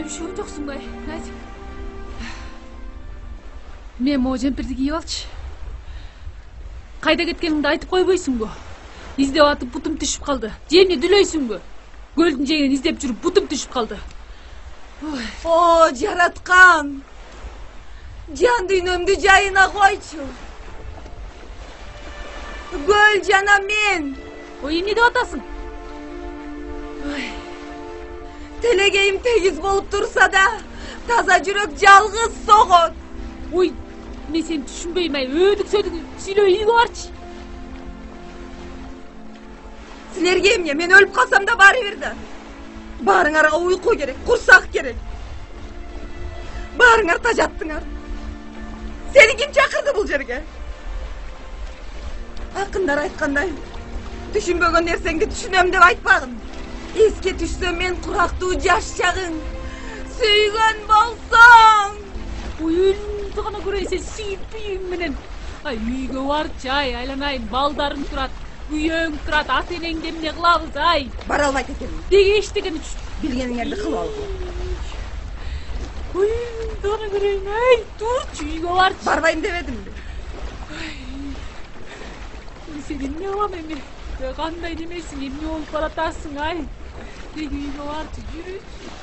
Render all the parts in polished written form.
Üşüyorum жоксуң бай, Назик. Мен могу жемпирди кийип алчы. Кайда кеткениңди айтып койбойсуңбу? Издеп атып бутум түшүп калды. Же эмне дүлөйсүңбү? Көлдүн жээгин издеп жүрүп бутум түшүп калды. О, жараткан. Жан дүйнөмдү жайына койчу. Көл жана мен. Ой, эмне деп атасың? Телегейим тегиз болуп турса да, таза жүрөк жалгыз согот. Ой, мен сени түшүнбөйм, өдүк-сөдүк сүйлөп үйгө барчы. Силерге эмне, мен өлүп калсам да баары бир да. Баарыңарга уйку керек, курсак керек. Баарыңар тажаттыңар. Сени ким чакырды бул жерге? Акындар айткандай, түшүнбөгөн нерсеңди түшүнөм деп айтпагын. Эске түшсө мен курактуу жаш чагың. Сүйгөн болсоң. Ой, өлүмдү гана көрөй, сен сүйүп үйүң менен. Ай, үйгө барчы, айланайын, балдарың турат, күйөөң турат, ата энеңди эмне кылабыз, ай. Бара албайт экенмин. Деге эчтеген үч. Билгениңерди кылып алгыла. Ой, өлүмдү гана көрөйүн, ай, турчу, үйгө барчы. Барбайм дебедимби? Сен эмне кылам эми? Кандай демесиң, эмне болуп баратасың, ай. Деге үйгө барчы, жүрүчү.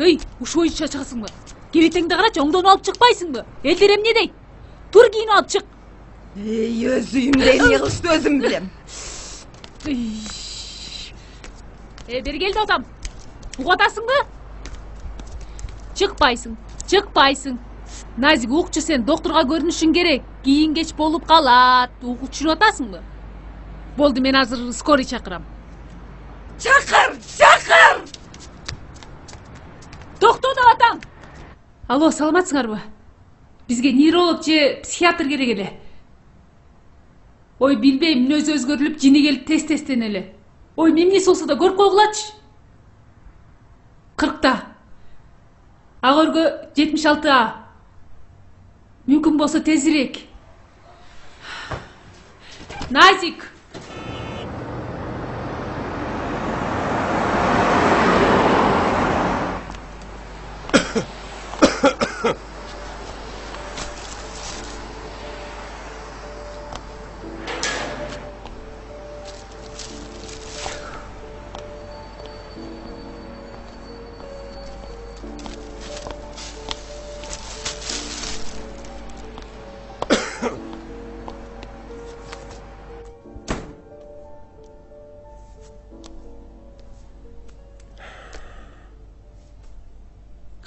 Эй, ушул боюнча чыгасыңбы? Кебетеңди карачы, оңдону алып чыкпайсыңбы? Элдер эмне дейт? Тур кийинип алып чык. Эй, өз үйүмдө эмне кылышты өзүм билем. Бери кел атам. Угуп атасыңбы? Чыкпайсың, чыкпайсың. Назик, укчу, сен доктурга көрүнүшүң керек. Кийин кеч болуп калат. Угуп түшүнүп атасыңбы? Болду, мен азыр скорый чакырам. Чакыр, чакыр! Токтоду атам. Алло, саламатсыңарбы? Бизге нейролог же психиатр керек эле. Ой, билбейм, мүнөзү өзгөрүлүп, жини келип тестенели. Ой, эмнеси болсо да көрүп койгулачы. 40-та. Ак өргө 76А. Мүмкүн болсо тезирээк. Nazik.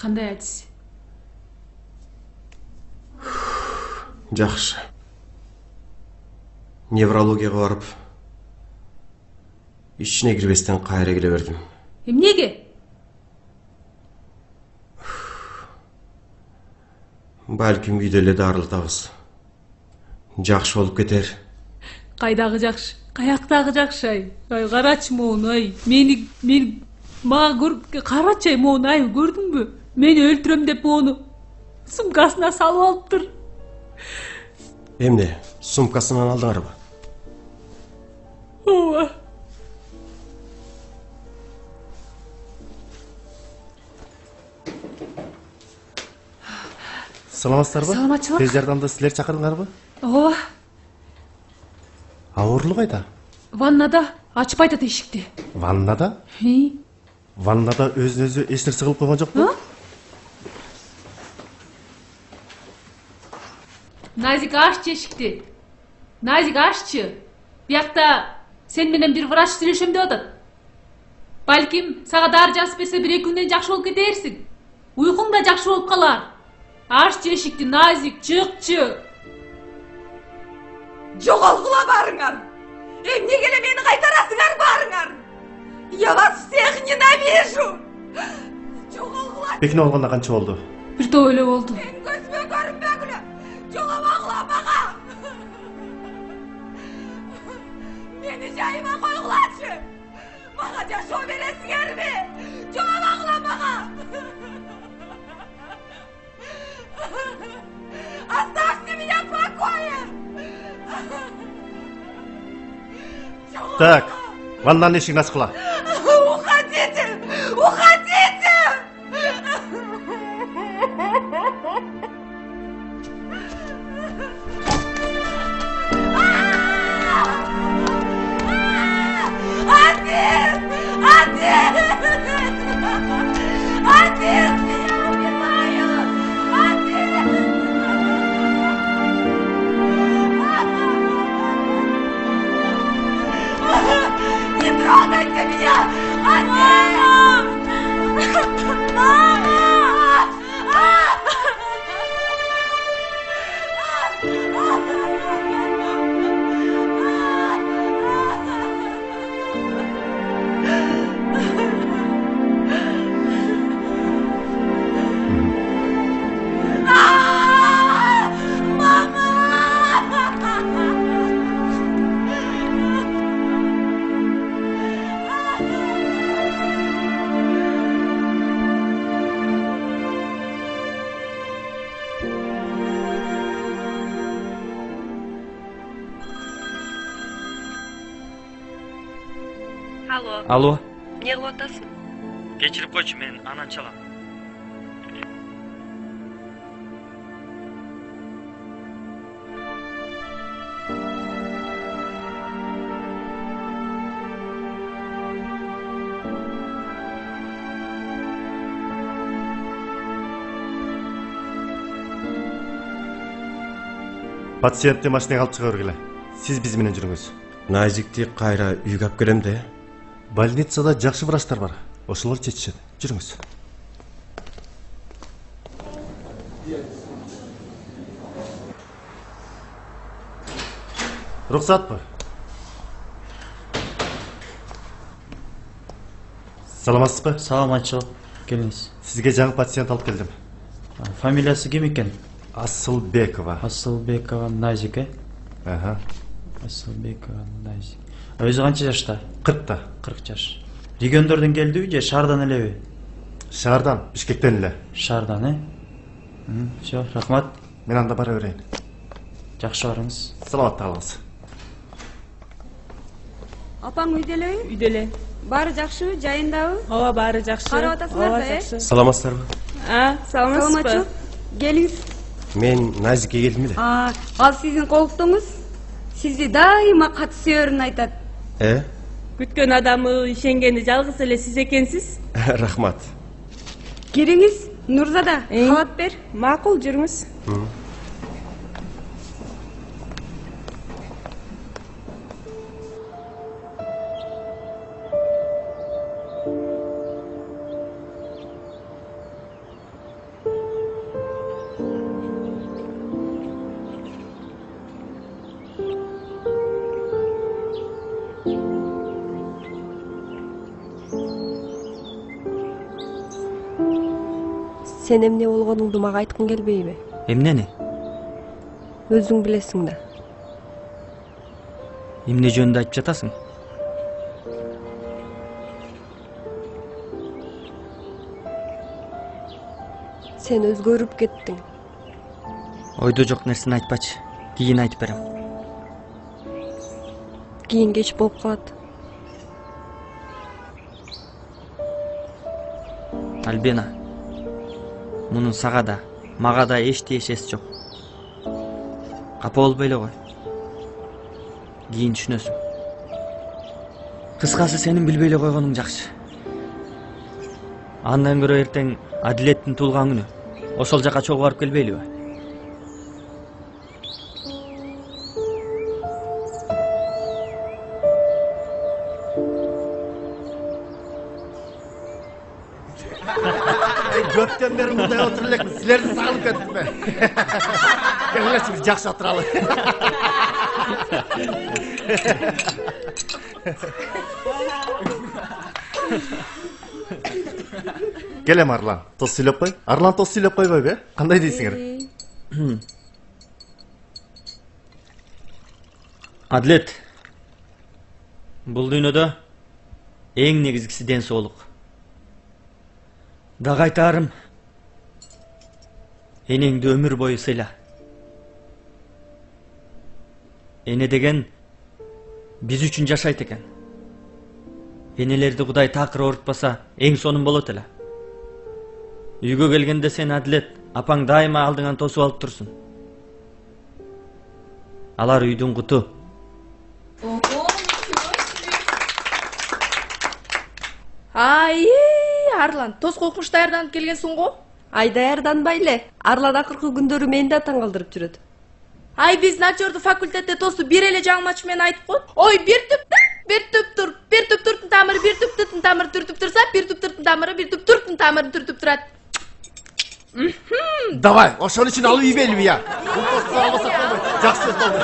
Qanday aytisi? Жақсы. Неврологияға барып, ішіне кірбестен қайра келе бердім. Неге? Бәлкім үйделі дарылы тағыз. Жақшы болып кетер. Қайдағы жақшы? Қаяқтағы жақшы ай? Ай, қарачы моуну ай. Қарачы ай моуну ай, көрдің бі? Мені өлтірем деп оны сумкасына салып алыптыр. Емне, сумкасынан алдыңар ба? Ооба. Саламатсыздар ба? Саламатчылық. Тез жардамда сілер шақырдыңар ба? Ооба. Ауырлық қайда? Ваннада ачып айтат эшикти. Ваннада? Ваннада өзін-өзі еш нәрсе қылып қойған жоқ па? Назик, ашчы эшикти. Назик, ашчы. Биякта сен менен бир врач сүйлөшөм деп атат. Балким сага дары жазып берсе 1-2 күндөн жакшы болуп кетерсиң. Уйкуң да жакшы болуп калар. Ашчы эшикти, Назик, чыкчы. Жоғалғыла барыңар. Эмне келе мени кайтарасыңар барыңар. Я вас всех ненавижу. Жоғалғыла. Бекіне алғанда қанша болды? Бир топ эле болду. Мен көзіме көрінбегілі. Жоғалғыла маға. Мені жайыма қойғылашы. Маға жашоо бересіңер ме? Жоғалғыла маға. Оставьте меня в покое. Так, ваннаның ешігін ашып қыла. Уходите! Уходите! Отец! Отец! Отец! Я убиваю! Отец! Не трогайте меня! Алло. Не кылып атасың? Кечирип койчу, мен анан чалам. Пациентті машинаға алып шыға бергіле. Сіз біз менен жүріңіз. Назикти қайра үйге алып келем де. Больницада жақсы врачтар бар. Ошолор чечишет. Жүріңіз. Рұқсат бар. Саламатсыз ба? Саламатчылык. Келиңиз. Сізге жаңы пациент алып келдім. Фамилиясы ким экен? Асылбекова. Асылбекова Назик, э? Аха. Асылбекова Назик. Өзү канча жашта? 40-та. 40 жаш. Региондордон келдиби же шаардан элеби? Шаардан, Бишкектен эле. Шаардан, э? Всё, рахмат. Мен анда бара берейин. Жакшы барыңыз. Саламатта калыңыз. Апаң үйдө элеби? Үйдө эле. Баары жакшыбы, жайындабы? Ооба, баары жакшы. Карап атасыңар да, жакшы. Саламатсыздарбы? Саламатсызбы? Келиңиз. Мен Назикке келдим эле. Ал сиздин колуктуңуз. Сизди дайыма катуу сөөрүн айтат. Күткөн адамы, ишенгени жалгыз эле сиз экенсиз. Рахмат. Кириңиз, Нурзада, кабат бер. Макул, жүрүңүз. Sen эмне болгонуңду мага айткың келбейби? Эмнени? Өзүң билесиң да. Эмне жөнүндө айтып жатасың? Sen өзгөрүп кеттиң. Ойдо жок нерсени айтпачы. Кийин айтып берем. Кийин кеч болуп калат. Альбина. Мунун сага да, мага да эч тиешеси жок. Капа болбой эле кой. Кийин түшүнөсүң. Кыскасы сенин билбей эле койгонуң жакшы. Андан көрө эртең Адилеттин туулган күнү. Ошол жака чогуу барып келбейлиби? Көптөн бери мындай отуруп элекмин. Силерди сагынып кеттимби? Келиңерчи, биз жакшы отуралы. Келем Арлан. Тос сүйлөп кой. Арлан тос сүйлөп койбойбу, Кандай дейсиңер? Адилет. Бул дүйнөдө эң негизгиси ден соолук. Дагы айтарым. Энеңди өмүр бою сыйла. Эне деген биз үчүн жашайт экен. Энелерди Кудай такыр оорутпаса, эң сонун болот эле. Үйгө келгенде сен Адилет, апаң дайыма алдыңан тосуп алып турсун. Алар үйдүн куту. Ай, Арлан, тос койкуш даярданып келгенсиң го? Ай даярданбай эле. Арлан акыркы күндөрү мени да таң калтырып жүрөт. Ай, биз начорду факультетте тосту бир эле жаңмач менен айтып койт. Ой, бир түп турттун тамыры, бир түп турттун тамыры түртүп турса, бир түп турттун тамыры, бир түп турттун тамыры түртүп турат. Давай, ошон үчүн алып ийбейлиби я? Бул тосту албасак болбойт. Жакшы сөз болду.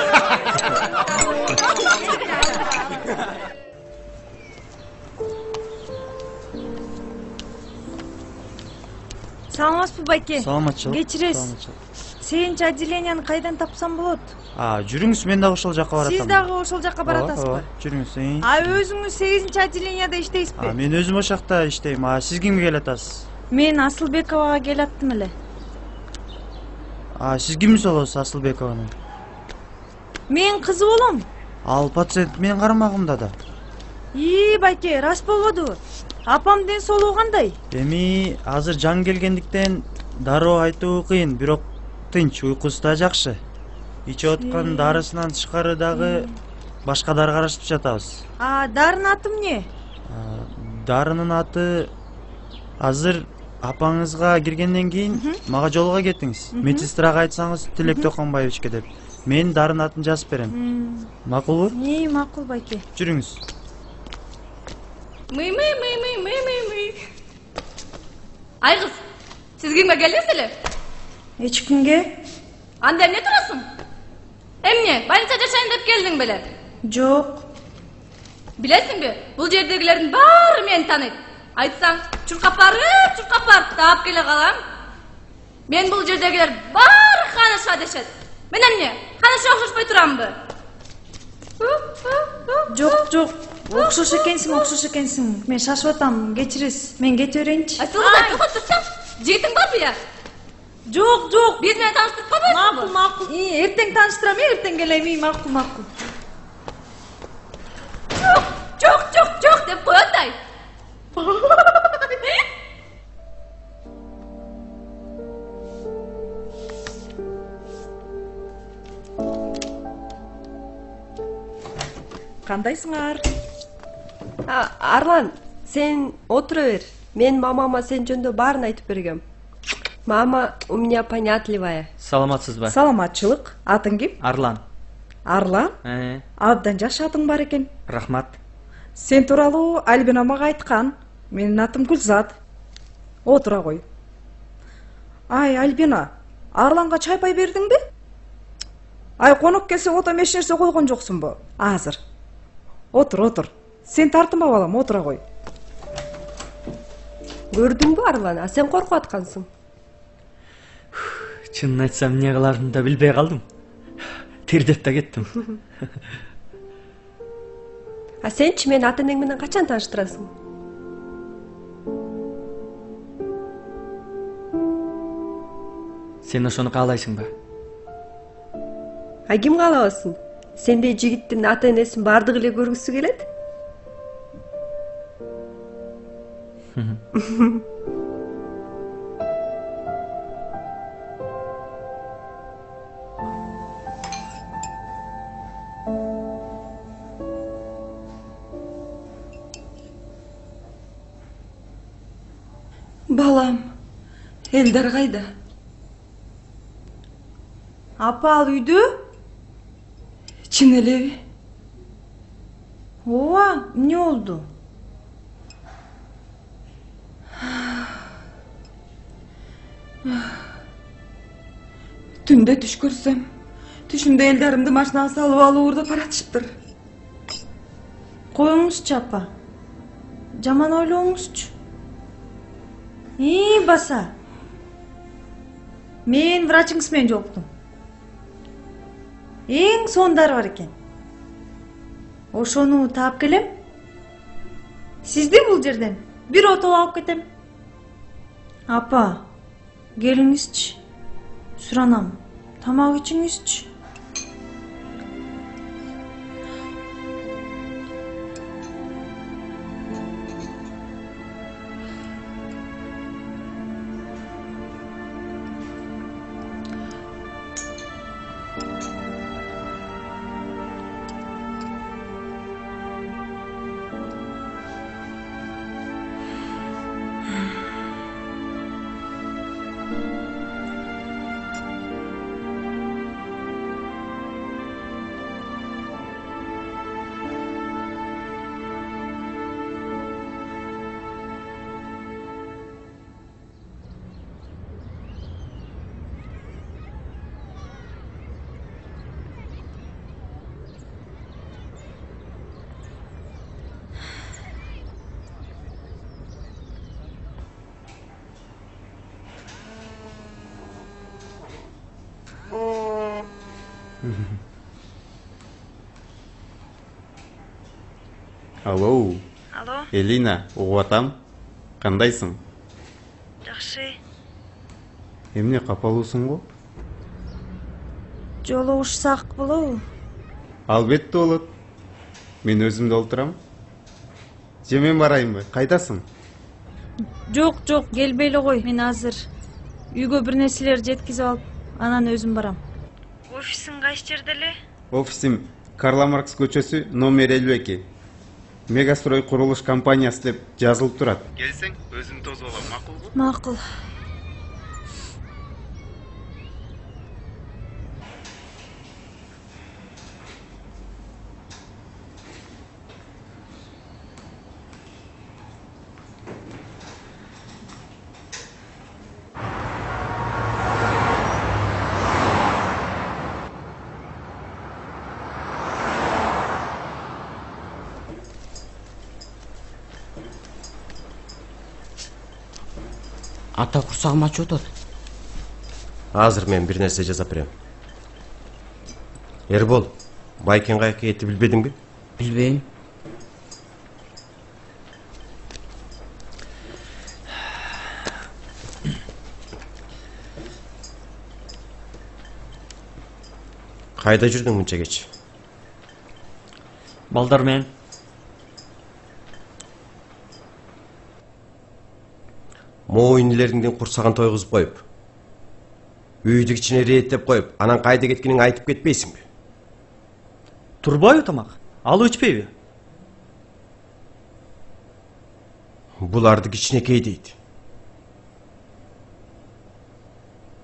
Саламатсызбы, байке? Саламатчылык. Кечиресиз. Сегинчи отделенияны кайдан тапсам болот? Жүрүңүз, мен дагы ошол жакка баратам. Сиз дагы ошол жакка баратасызбы? Жүрүңүз. Өзүңүз 8-чи отделенияда иштейсизби? Мен өзүм ошол жакта иштейм. Сиз кимге келатасыз? Мен Асылбековага келаттым эле. Сиз кимсиз болосуз, Асылбекованын? Мен кызы болом. Ал пациент менин карамагымда да. Байке, рас болбодубу? Апам ден соолугу кандай? Эми азыр жан келгендиктен дароо айтуу кыйын, бирок тынч, уйкусу да жакшы. Ичип аткан дарысынан тышкары дагы башка дары карашып жатабыз. Дарынын аты эмне? Дарынын аты азыр апаңызга киргенден кийин мага жолуга кетиңиз. Медсестрага айтсаңыз, Тилек Токонбаевичке деп. Мен дарын атын жазып берем. Макулбу? Макул, байке. Жүрүңүз. Мый. Ай кыз, сиз кимге келдиңиз эле? Эч кимге? Анда эмне турасың? Эмне, больница жашайын деп келдиң беле? Жок. Билесиңби, бул жердегилердин баары мени тааныйт. Айтсаң, чуркап барып таап келе калам. Мен бул жердегилер баары ханыша дешет. Мен эмне, ханыша окшошпой турамбы? Жок. Окшош экенсиң. Мен шашып атам, кечиресиз. Мен кете берейинчи. Сылгыдай токот турсаң, жигитиң барбы я? Жок. Биз менен тааныштырып койбойсуңбу? Макул. Эртең тааныштырам, эртең келем. Макул. кандайсыңар? Арлан, сен отура бер. Мен мамама сен жөнүндө баарын айтып бергем. Мама у меня понятливая. Саламатсызбы? Саламатчылык. Атың ким? Арлан. Арлан? Абдан жакшы атың бар экен. Рахмат. Сен тууралуу Альбина мага айткан. Менин атым Гүлзат. Отура кой. Ай, Альбина, Арланга чайпай бердиңби? Ай, конок келсе отом эч нерсе койгон жоксуңбу? Азыр. Отур. Сен тартынба балам, отура кой. Көрдүңбү Арлан, сен коркуп аткансың. Чынын айтсам, эмне кыларымды да билбей калдым. Тердеп да кеттим. Сенчи мени ата энең менен качан тааныштырасың? Сен ошону каалайсыңбы? Ким каалабасын? Сендей жигиттин ата энесин бардыгы эле көргүсү келет? Балам, Элдар кайда? Апа, ал үйдө? Чын элеби? Ооба, эмне болду? Түндө түш көрсөм, түшүмдө Элдарымды машинага салып алып уурдап баратышыптыр. Коюңузчу, апа. Жаман ойлооңузчу. Баса. Мен врачыңыз менен жолуктум. Эң сондар бар экен. Ошону таап келем. Сизди бул жерден бир отоп алып кетем. Апа, келиңизчи. Суранам. Тамак ичиңизчи. Алло. Алло. Элина, угуп атам. Кандайсың? Жакшы. Эмне капалуусуң го? Жолугушсак болобу? Албетте болот. Мен өзүм да олтурам. Же мен барайынбы? Кайдасың? Жок, келбей эле кой. Мен азыр үйгө бир нерселер жеткизип алып, анан өзүм барам. Офисиң кайсы жерде эле? Офисим Карла Маркс көчөсү номер 52. Мегастрой курулуш компаниясы деп жазылып турат. Келсең, өзүң тосуп алам, макулбу? Макул. Ата курсагым ачып атат. Азыр мен бир нерсе жазап берем. Эрбол, Байкен каяка кетти билбедиңби? Билбейм. Кайда жүрдүң мынча кеч? Балдар менен. Моюнилериңдин курсагын тойгузуп коюп, үйдү кичине реттеп коюп, анан кайда кеткениңди айтып кетпейсиңби? Турбайбы тамак? Ал өчпейби? Буларды кичинекей дейт.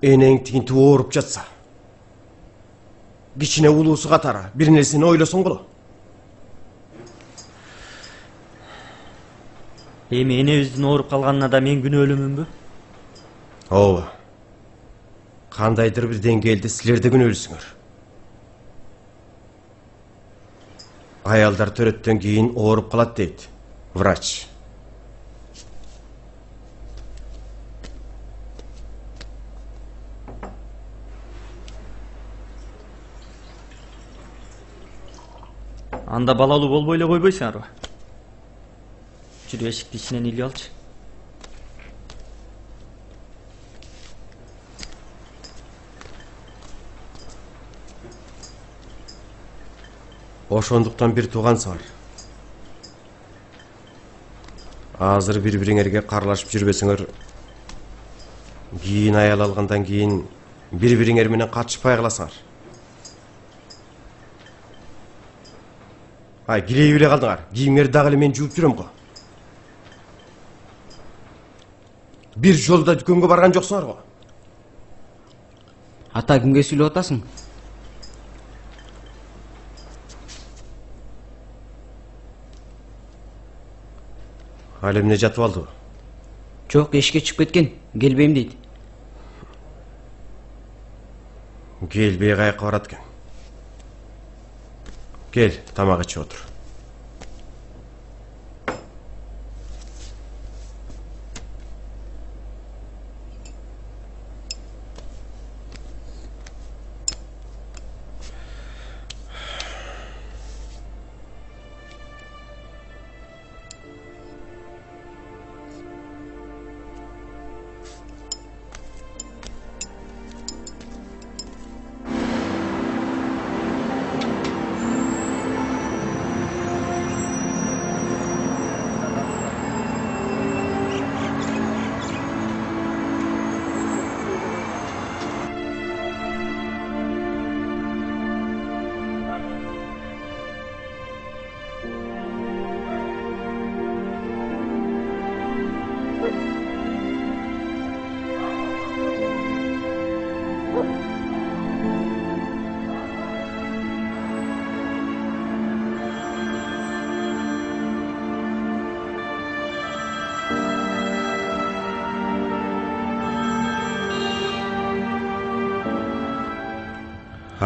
Энең тигинтип ооруп жатса, кичине улуусу катары бир нерсени ойлосоң болот. Эми энебиздин ооруп калганына да мен күнөөлүүмүнбү? Ооба. Кандайдыр бир деңгээлде силер да күнөөлүүсүңөр. Аялдар төрөттөн кийин ооруп калат дейт врач. Анда балалуу болбой эле койбойсуңарбы? Жүрүп эшикти ичинен илип алчы. Ошондуктан бир туугансыңар. Азыр бири-бириңерге карлашып жүрбөсүңөр, кийин аял алгандан кийин бири-бириңер менен катышпай каласыңар. Ай, килейип эле калдыңар. Кийимдерди дагы эле мен жууп жүрөм го. Бир жолу да дүкөнгө барган жоксуңар го. Ата, кимге сүйлөп атасың? Ал эмне жатып алдыбы? Жок, эшикке чыгып кеткен. Келбейм дейт. Келбей каяка барат экен. Gel, tamam içi otur.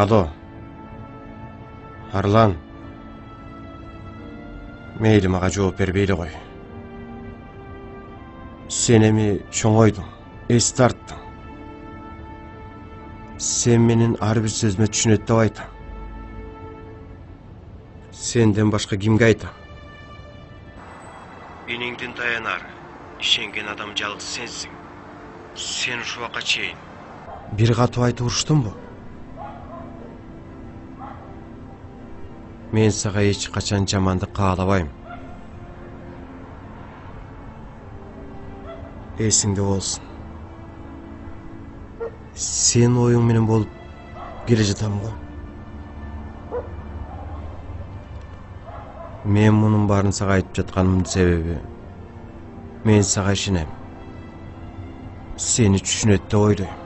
Alo. Arlan. Meyli maga жооп бербейли кой. Сен эми чоңойдуң, эс тарттың. Сен менин ар бир сөзүмө түшүнөт деп айтам. Сенден башка кимге айтам? Энеңдин таянар, ишенген адам жалгыз сенсиң. Сен ушул убакка чейин бир катуу айтып уруштунбу? Мен сага эч качан жамандык каалабайм. Эсиңде болсун. Сен оюң менен болуп келе жатам го. Мен мунун баарын сага айтып жатканымдын себеби мен сага ишенем. Сени түшүнөт деп ойлойм.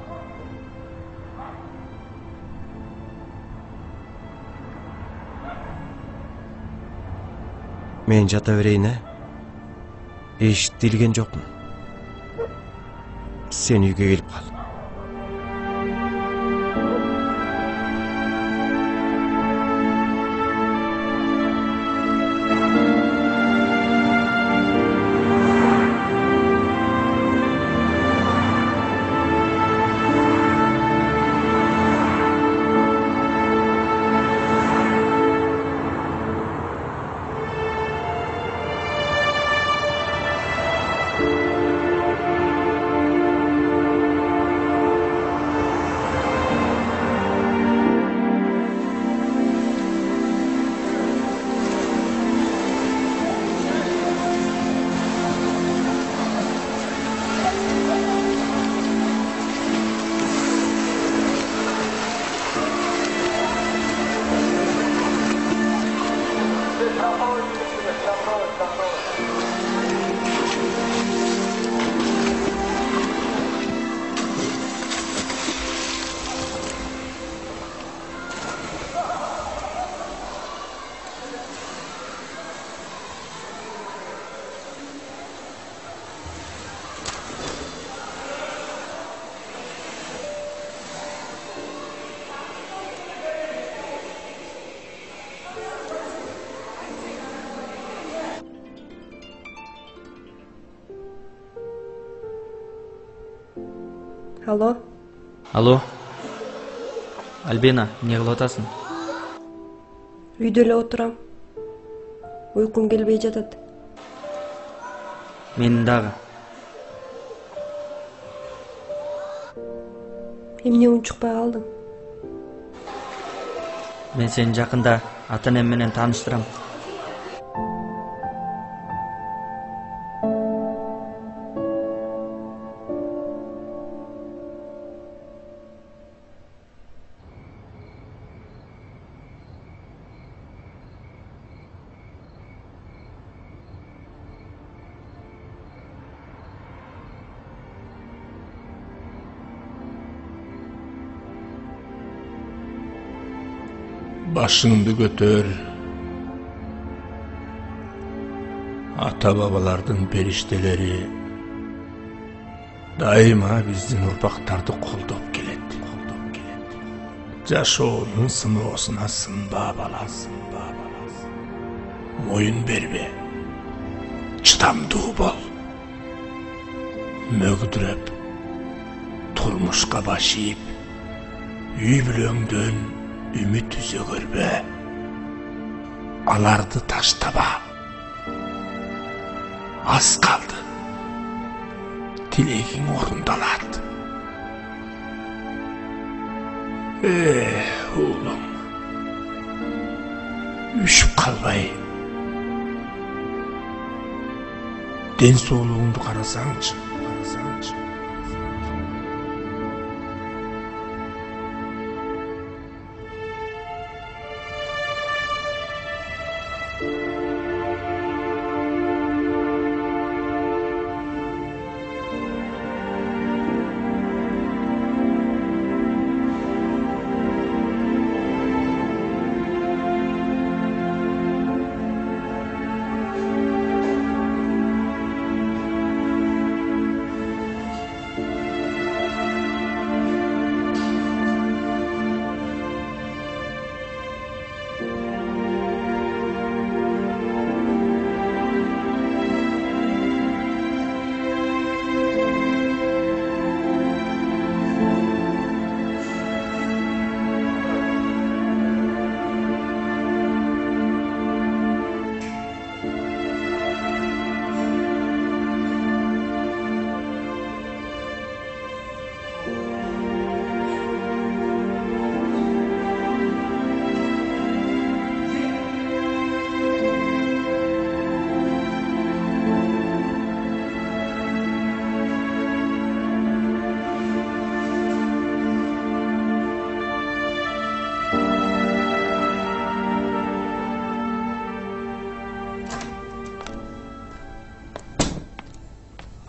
Мен жата берейин, эшикти илген жокмун. Сен үйгө келип кал. Алло. Алло. Альбина, не кылып атасың? Үйдө эле отурам. Уйкум келбей жатат. Менин дагы. Эмне унчукпай калдың? Мен сени жакында ата-энем менен тааныштырам. Başыңды көтөр. Ата-бабалардын периштелери дайыма биздин урпактарды колдоп келет. Жашоонун сыноосуна сынба балам. Моюн бербе. Чыдамдуу бол. Мөгдүрөп, турмушка баш ийип, үй бүлөңдөн үмүт үзө көрбө. Аларды таштаба. Аз калды. Тилегиң орундалат. Уулум. Үшүп калбай. Ден соолугуңду карасаңчы.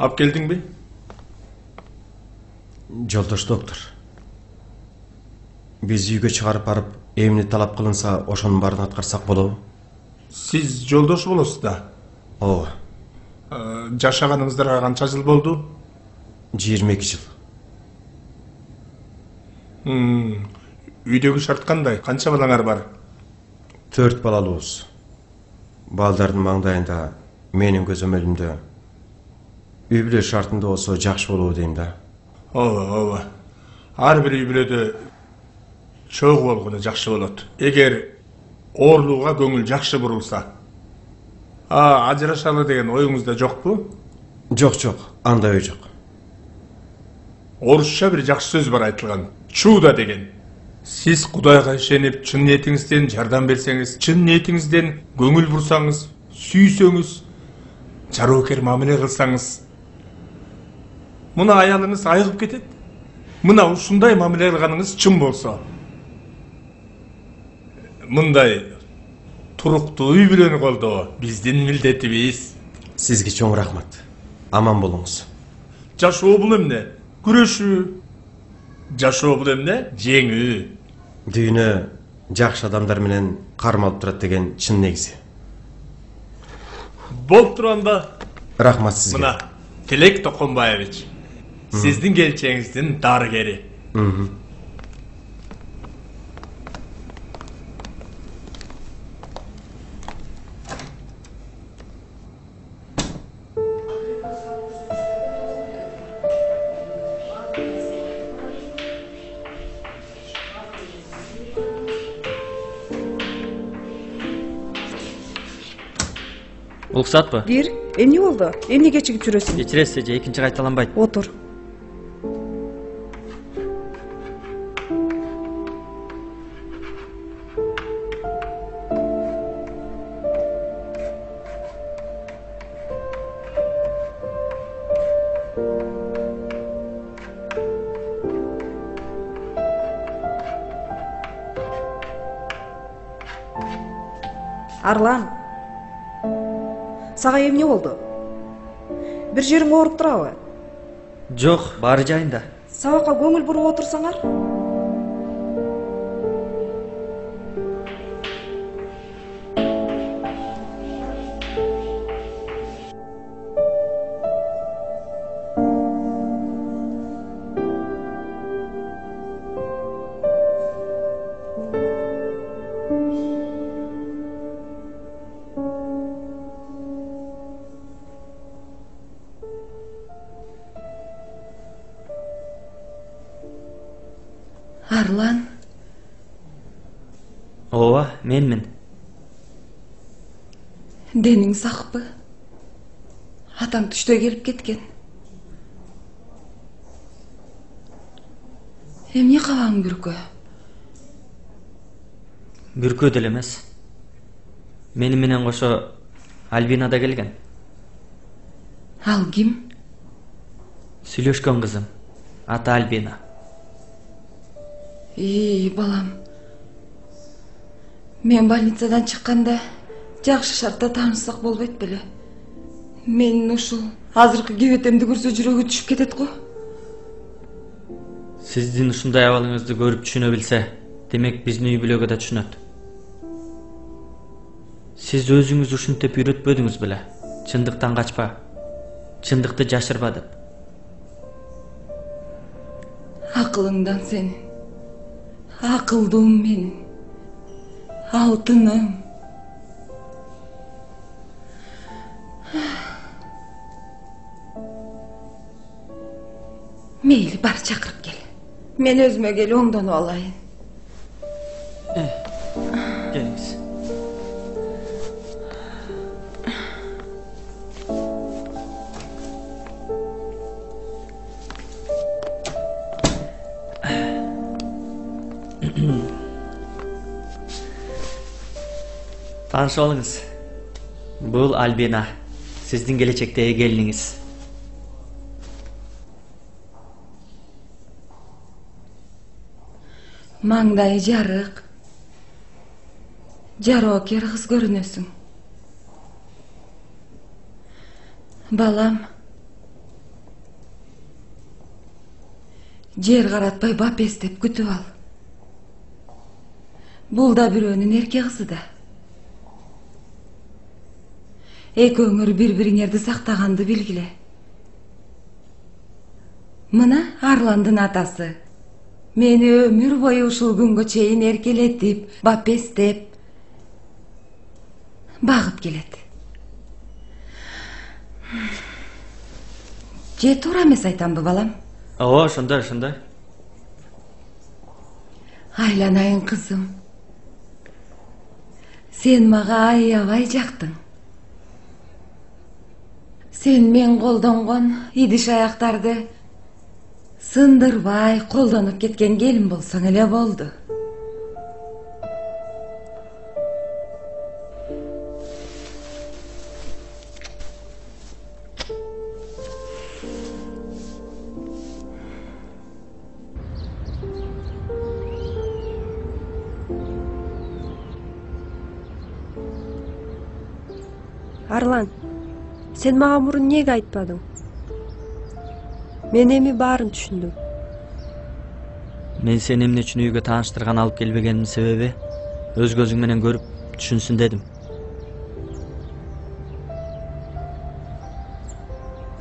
Ап келдің бе? Жолдош доктор. Биз үйгө чыгарып барып, эмне талап кылынса, ошонун баарын аткарсак болобу? Сиз жолдош болосуз да? Ооба. Жашаганыңыздарга канча жыл болду? 22 жыл. Үйдөгү шарт кандай? Канча балаңар бар? 4 балалуубуз. Балдардын маңдайында, менин көзөмөлүмдө үй бүлө шартында болсо жакшы болобу дейм да. Ооба. Ар бир үй бүлөдө чогуу болгону жакшы болот. Эгер оорлууга көңүл жакшы бурулса. Ажырашалы деген оюңузда жокпу? Жок, андай ой жок. Орусча бир жакшы сөз бар айтылган. Чуда деген. Сиз Кудайга ишенип, чын ниетиңизден жардам берсеңиз, чын ниетиңизден көңүл бурсаңыз, сүйсөңүз, жароокер мамиле кылсаңыз, мына аялыңыз айыгып кетет. Мына ушундай мамиле кылганыңыз чын болсо, мындай туруктуу үй бүлөнү колдоо биздин милдетибиз. Sizge çoğun rahmat. Aman bolunuz. Жашоо бул эмне? Күрөшүү. Жашоо бул эмне? Жеңүү. Düğünü жақшы адамдар менен кармалып турат деген чын негизи. Болуп турганда. Рахмат сизге. Мына Тилек Токонбаевич. Сиздин келчеңиздин дарыгери. Уруксатпы? Кир, эмне болду? Эмне кечигип жүрөсүң? Кечиресиз эже, экинчи кайталанбайт. Отур. Арлан. Сага эмне болду? Бир жериң ооруп турабы? Жок, баары жайында. Сабакка көңүл буруп отурсаңар? Арлан. Ооба, менмин. Дениң сакпы? Атаң түштө келип кеткен. Эмне кабаң бүркө? Бүркө деле эмес. Мени менен кошо Альбина да келген. Ал ким? Сүйлөшкөн кызым. Аты Альбина. Балам. Мен больницадан чыкканда жакшы шартта таанышсак болбойт беле? Менин ушул азыркы кебетемди көрсө жүрөгү түшүп кетет го. Сиздин ушундай абалыңызды көрүп түшүнө билсе, демек биздин үй бүлөгө да түшүнөт. Сиз өзүңүз ушинтип үйрөтпөдүңүз беле? Чындыктан качпа, чындыкты жашырба деп. Акылыңдан сенин. Акылдуум менин. Алтыным. Мейли, бар чакырып кел. Мен өзүмө келип оңдонуп алайын. Келиңиз. Таанышып алыңыз. Бул Альбина, сиздин келечектеги келиниңиз. Маңдайы жарык. Жароокер кыз көрүнөсүң. Балам. Жер каратпай бап эстеп күтүп ал. Бул да бирөөнүн эрке кызы да. Экөөңөр бири-бириңерди сактаганды билгиле. Мына Арландын атасы. Мени өмүр бою ушул күнгө чейин эркелетип, бап эстеп, багып келет. Же туура эмес айтамбы, балам? Ооба, ошондой. Айланайын кызым. Сен мага аябай жактың. Сен мен колдонгон идиш аяктарды сындырбай колдонуп кеткен келин болсоң эле болду. Арлан, сен мага мурун эмнеге айтпадың? Мен эми баарын түшүндүм. Мен сени эмне үчүн үйгө тааныштырган алып келбегениmin себеби өз көзүң менен көрүп түшүнсүн дедим.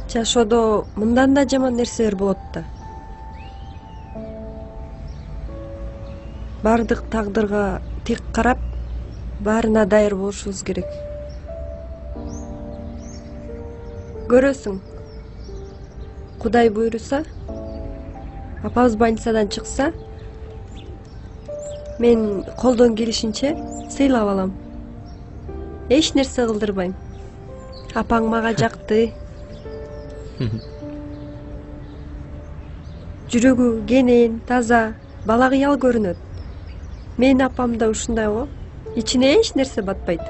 Жашоодо мындан да жаман нерселер болот да. Бардык тагдырга тик карап, баарына даяр болушубуз керек. Көрөсүң, Кудай буйруса, апабыз больницадан чыкса, мен колдон келишинче сыйлап алам. Эч нерсе кылдырбайм. Апаң мага жакты. Жүрөгү кенен, таза, бала кыял көрүнөт. Мен апам да ушундай го. Ичине эч нерсе батпайт.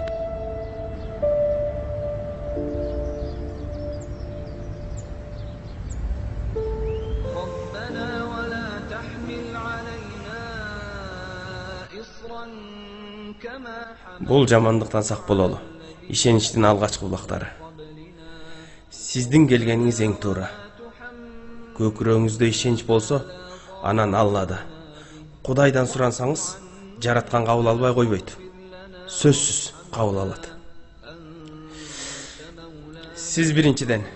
Бул жамандыктан сак бололу. Ишеничтин алгачкы булактары. Сиздин келгениңиз эң туура. Көкүрөгүңүздө ишенич болсо, анан Аллада. Кудайдан сурансаңыз, жараткан кабыл албай койбойт. Сөзсүз кабыл алат. Сиз биринчиден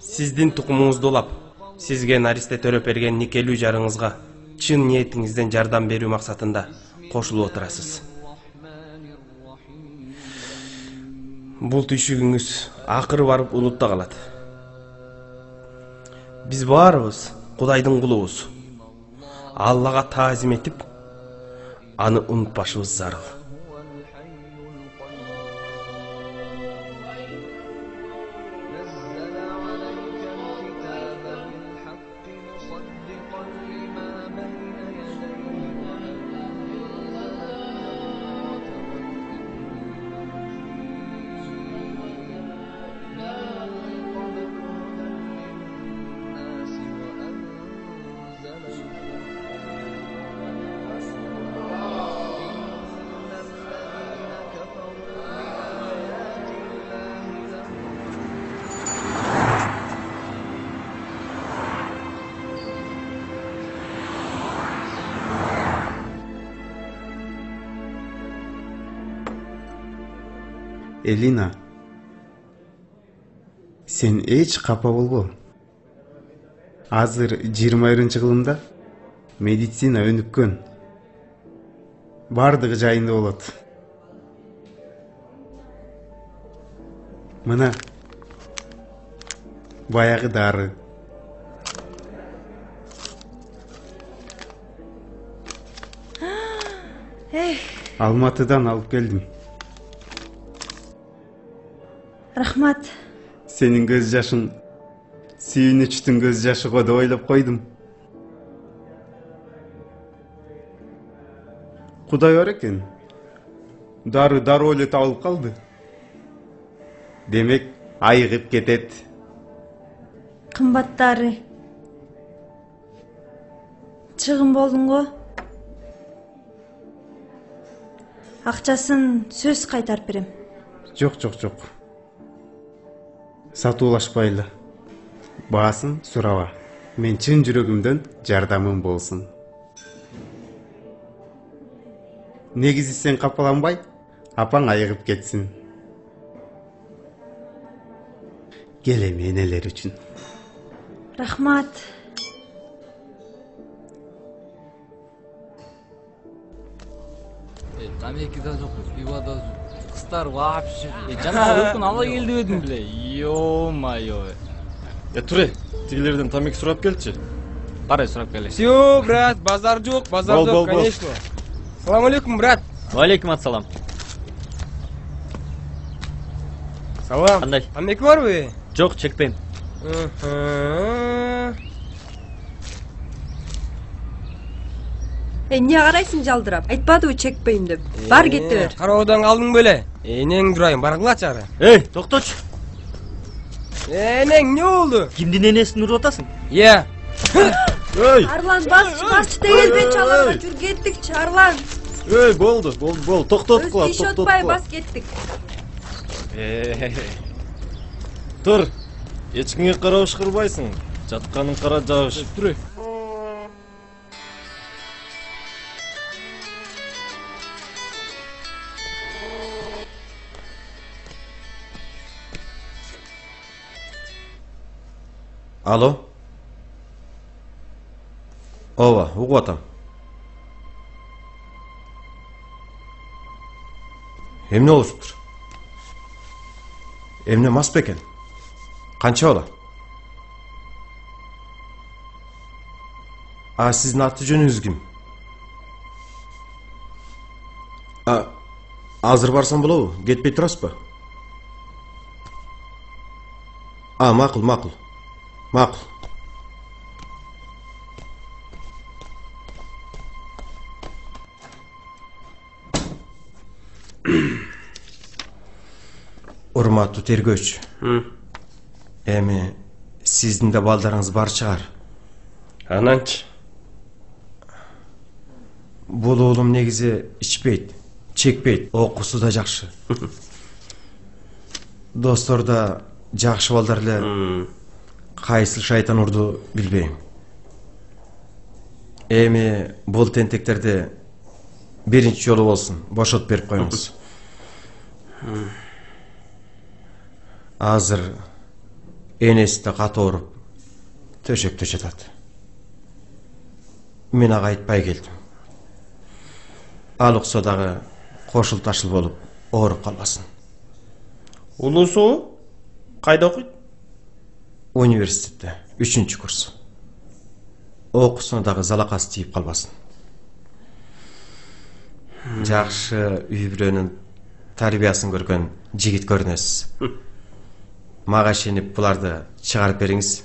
сиздин тукумуңузду улап, сизге наристе төрөп берген никелүү жарыңызга чын ниетиңизден жардам берүү максатында кошулуп отурасыз. Бул түйшүгүңүз акыры барып улутта калат. Биз баарыбыз Кудайдын кулубуз. Аллага таазим этип, аны унутпашыбыз зарыл. Элина, сен эч капа болбо. Азыр 21-кылымда медицина өнүккөн. Бардыгы жайында болот. Мына баягы дары. Алматыдан алып келдим. Рахмат. Сенин көз жашың сүйүнүчтүн көз жашы го деп ойлоп койдум. Кудай бар экен. Дары эле табылып калды. Демек, айыгып кетет. Кымбаттары. Чыгым болдуң го. Акчасын сөз кайтарып берем. Жок. Сатуулашпайлы. Баасын сураба. Мен чын жүрөгүмдөн жардамым болсун. Негизи сен капаланбай, апаң айыгып кетсин. Келе менелер үчүн. Рахмат. Америкада жокпуз, пивада кыздар вообще. Жана өкүн ала келди өдүм биле. Ё-майо. Туре, тигилерден тамек сурап келчи. Карай сурап келе. Всё, брат, базар жок, конечно. Салам алейкум, брат. Алейкум ассалам. Салам. Кандай? Тамек барбы? Жок, чекпейм. Эмне карайсың жалдырап? Айтпадыбы чекпейм деп. Бар кете бер. Кароодан калдың беле? Энең дурайын, баргылачы ары. Эй, токточу. Энең не болду? Кимдин энесин уруп атасың? Е. Арлан, басчы тегелбен чалага жүр кеттикчи, Арлан. Болду, токтот кула, Өз иш отпай бас кеттик. Тур. Ешкімге қарап ышқырбайсың. Жатқаның қара жауыш. Туре. Alo? Ооба, угуп атам. Эмне болуптур? Эмне мас бекен? Канча бола? Сиздин аты жөнүңүз ким? Азыр барсам болобу? Кетпей турасызбы? Макул. Макул. Урматтуу тергөөчү. Эми сиздин да балдарыңыз бар чыгар. Ананчы? Бул уулум негизи ичпейт, чекпейт, окуусу да жакшы. Достор да жакшы балдар эле. Кайсыл шайтан урду билбейм. Эми бул тентектерди биринчи жолу болсун бошотуп берип коюңуз. Азыр энеси да каты ооруп төшөктө жатат. Мен ага айтпай келдим. Ал укса дагы кошул ташыл болуп ооруп калбасын. Улусу кайда окуйт? Университетте, 3-курс. Окуусуна дагы залакасы тийип калбасын. Жакшы үй-бүлөнүн тарбиясын көргөн жигит көрүнөсүз. Мага ишенип буларды чыгарып бериңиз.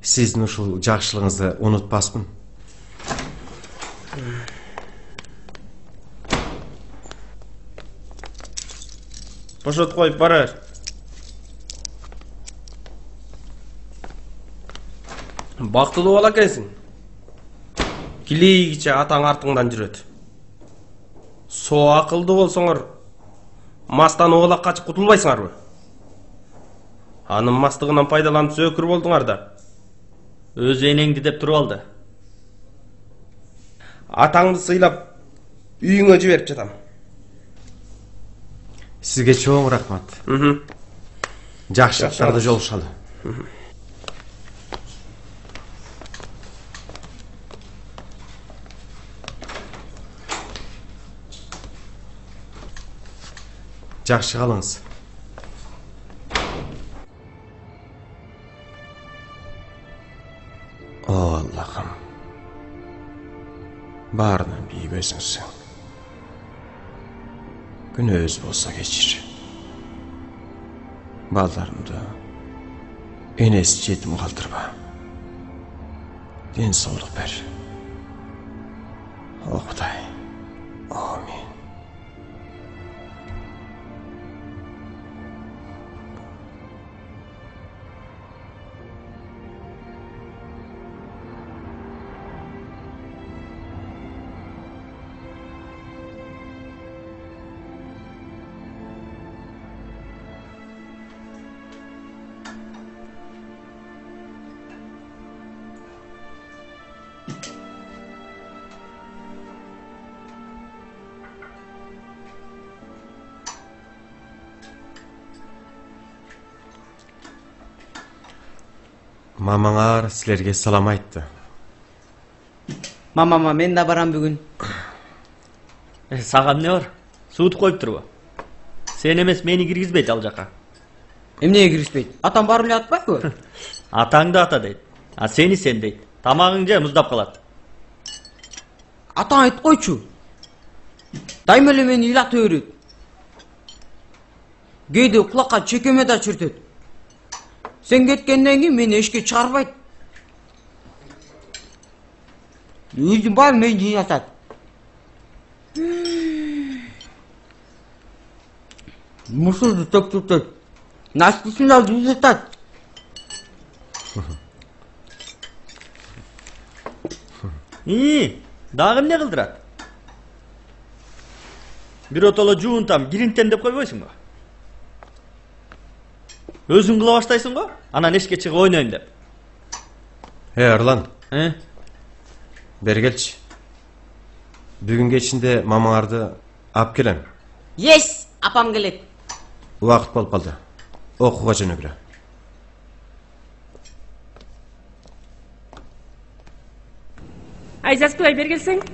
Сиздин ушул жакшылыгыңызды унутпаспын. Бошот коюп барар. Бактылуу бала экенсиң. Килейгиче атаң артыңдан жүрөт. Со акылдуу болсоңор, мастан оолак качып кутулбайсыңарбы? Анын мастыгынан пайдаланып сөкүр болдуңар да. Өз энеңди деп туруп алды. Атаңды сыйлап үйүңө жиберип жатам. Сизге чоң рахмат. Жакшылыктарды жолушалы. Жакшы калыңыз. О, Аллахым. Баарынан бийип өзүңсүң. Күнөөбүз болсо кечир. Балдарымды энеси жетим калтырба. Ден соолук бер. О Кудай. Амин. Мамаңар силерге салам айтты. Мамама мен да барам бүгүн. Сага эмне бар? Суутуп коюптурбу? Сен эмес мени киргизбейт ал жака. Эмнеге киргизбейт? Атам барып эле атпайбы? Атаңды ата дейт. Сени сен дейт. Тамагың же муздап калат. Атаң айтып койчу. Дайыма эле мени ыйлата берет. Кээде кулакка чекеме да чүртөт. Sen кеткенден кийин мени эшикке чыгарбайт. Өзүм бар мени жыйнатат. Мусулду төктүртөт. Настысын да жуузатат. Дагы эмне кылдырат? Биротоло жуунтам, киринтем деп койбойсуңбу? Өзүң кыла баштайсың го? Анан эшикке чыгып ойнойм деп. Арлан. Бери келчи. Бүгүн кечинде мамаңарды алып келем. Yes, апам келет. Убакыт болуп калды. Окууга жөнөгүлө. Айзаскулай бер келсең.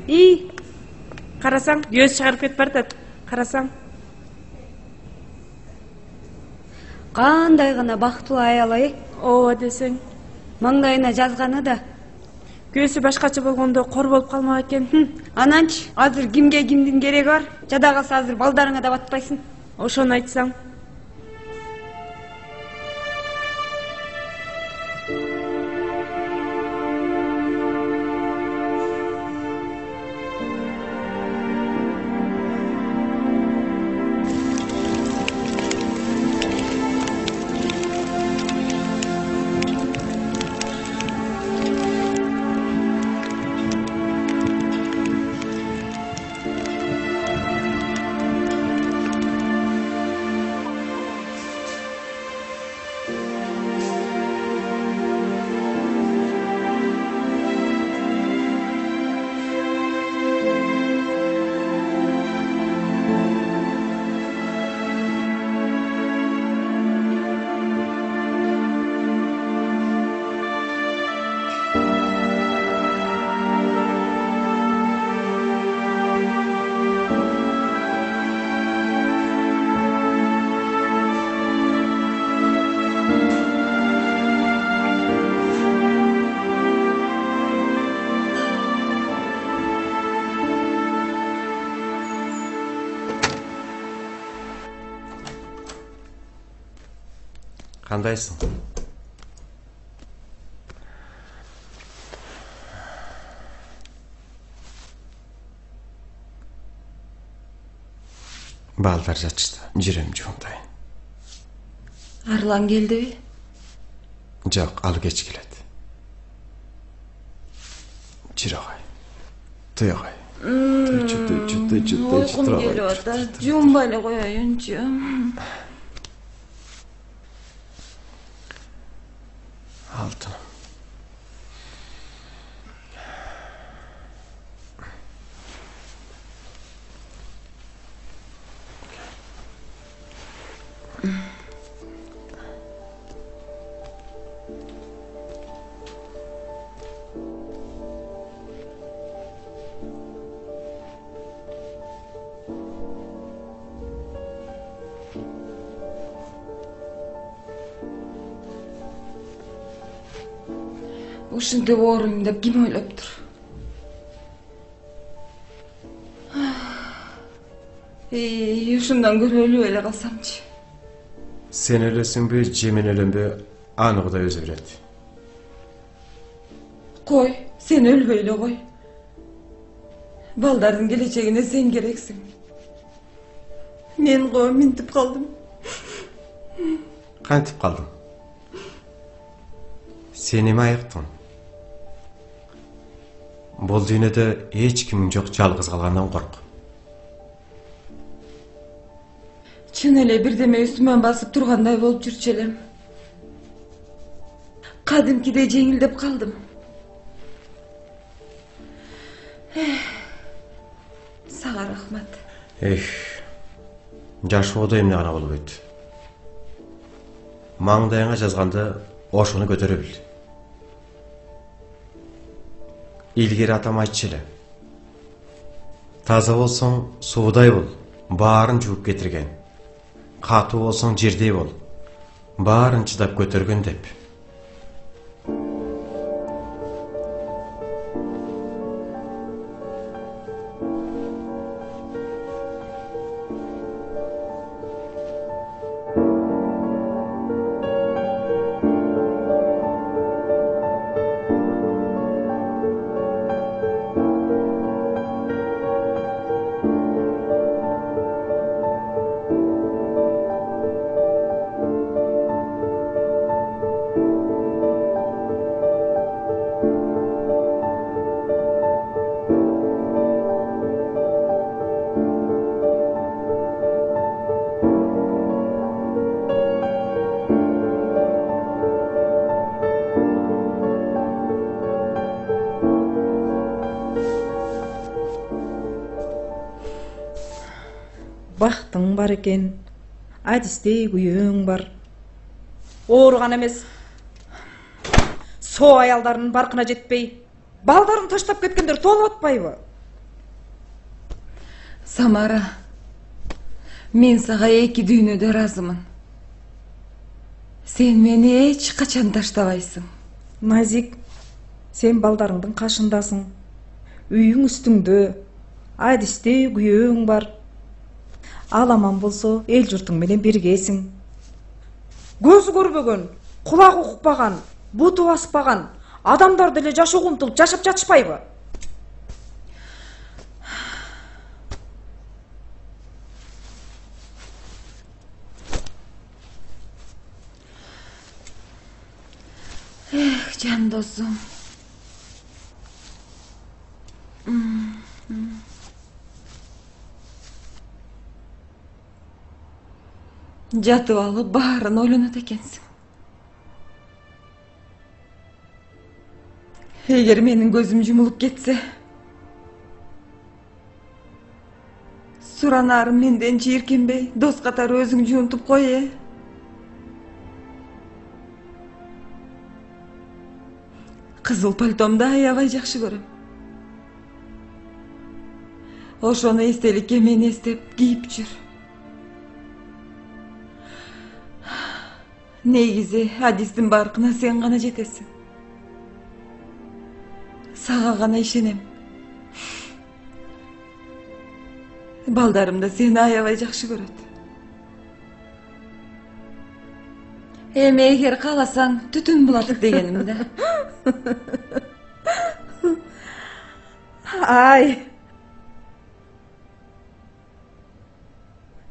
Карасаң, өз чыгарып кетип баратат. Карасаң. Кандай гана бактылуу аял, Ооба десең. Маңдайына жазганы да. Көзү башкача болгондо кор болуп калмак экен. Ананчы, азыр кимге кимдин кереги бар? Жада калса азыр балдарыңа да батпайсың. Ошону айтсаң. Кандайсың? Балдар жатышты. Жүрем жуындайын. Арлан келдиби? Жок, ал кеч келет. Жүр агай. Той агай. Ойкум келип атат. Жуунбай эле коеюнчу. Алтыным. Ушинтип ооруйм деп ким ойлоптур? Ушундан көрө өлүп эле калсамчы. Sen өлөсүңбү, же мен өлөмбү, аны Кудай өзү билет. Кой, сен өлбөй эле кой. Балдардын келечегине сен керексиң. Мен го минтип калдым. Кантип калдың? Сен эме айыктың? Бул дүйнөдө эч кимиң жок, жалгыз калгандан корк. Чын эле бирдеме үстүмөн басып тургандай болуп жүрчү элем. Кадимкидей жеңилдеп калдым. Сага рахмат. Жашоодо эмне гана болбойт. Маңдайыңа жазганды ошону көтөрө бил. Илгери атам айтчу эле. Таза болсоң суудай бол, баарын жууп кетирген. Катуу болсоң жердей бол, баарын чыдап көтөргөн деп. бактың бар экен, адистей күйөөң бар. Ооруган эмес. Со аялдарынын баркына жетпей, балдарын таштап кеткендер толуп атпайбы? Самара, мен сага эки дүйнөдө ыраазымын. Сен мени эч качан таштабайсың. Назик, сен балдарыңдын кашындасың. Үйүң үстүңдө, адистей күйөөң бар. Ал аман болсо, эл журтуң менен биргесиң. Көзү көрбөгөн, кулагы укпаган, буту баспаган адамдар деле жашоого умтулуп жашап жатышпайбы? Эх, жан досум. Жатып алып баарын ойлонот экенсиң. Эгер менин көзүм жумулуп кетсе, суранарым менден жийиркенбей, дос катары өзүң жуунтуп кой. Кызыл пальтомду аябай жакшы көрөм. Ошону эстеликке мени эстеп кийип жүр. Негизи адистин баркына сен гана жетесиң. Сага гана ишенем. Балдарым да сени аябай жакшы көрөт. Эми эгер кааласаң түтүн булат дегеним да. Ай.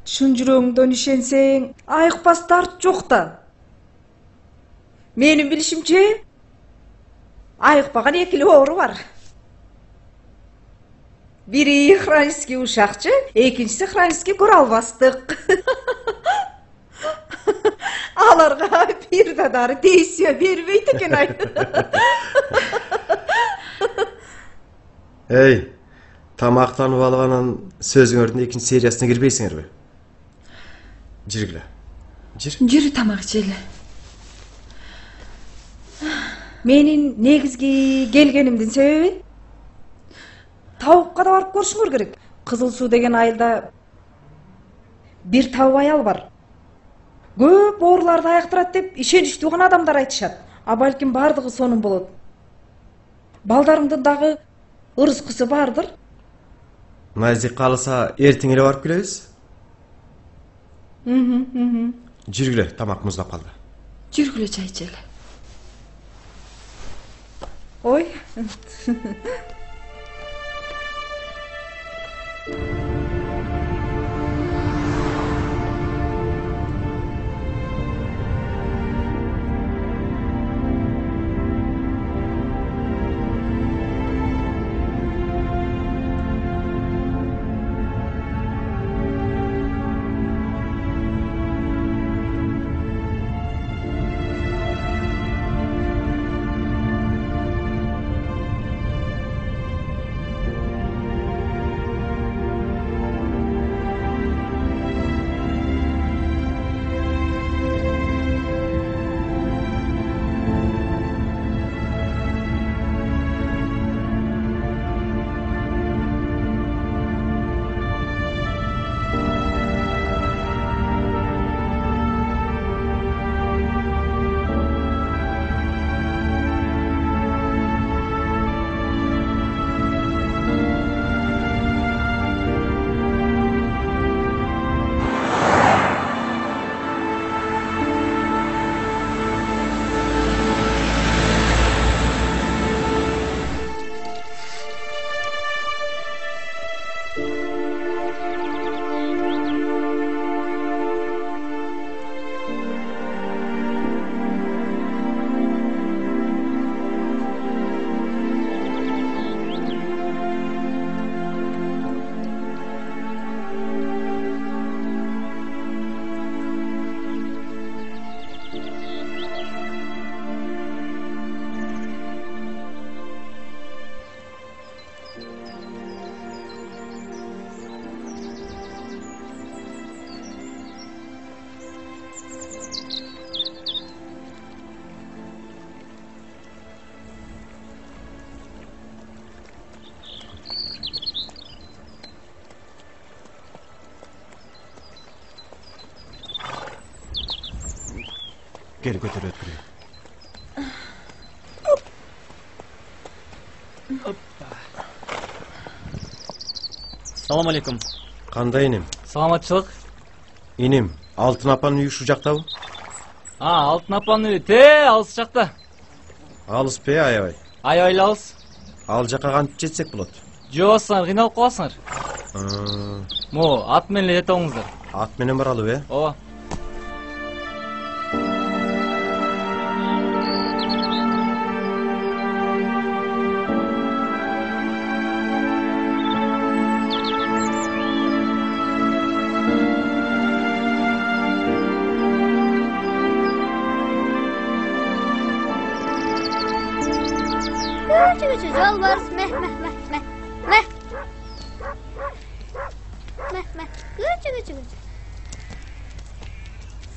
Чын жүрөгүңдөн ишенсең, айыкпас дарт жок да. Менин билишимче, айыкпаган эки эле оору бар. Бири хронический ушакчы, экинчиси хронический көрө албастык. Аларга бир да дары тийсе бербейт экен ай. Эй, тамактанып алганан сөзүңөрдүн экинчи сериясына кирбейсиңерби? Жиргиле. Жүрү тамак ичели. Менин негизги келгенимдин себеби табукка да барып көрүшүңөр керек. Кызыл суу деген айылда бир табып аял бар. Көп ооруларды аяктырат деп ишеничтүү гана адамдар айтышат. А балким бардыгы сонун болот. Балдарымдын дагы ырыскысы бардыр. Назик кааласа, эртең эле барып келебиз. Жүргүлө, тамак муздап калды. Жүргүлө, чай ичели. Ой. Gel götür ötüreyim. Salam aleykum. Kандай inim? Salamatçılık. İnim, Altın apanın uyuş ucakta mı? Altın apanın uyu te alыс жақта. Alыс pe ayabay. Аябай алыс. Ал жаққа қантып жетсек болады? Жоқ, сіздер қиналып қаласыңдар. Мо, ат менен эле жете алыңыздар. Ат менен баралы, Ооба. Жолбарыс, мәх. Күчі.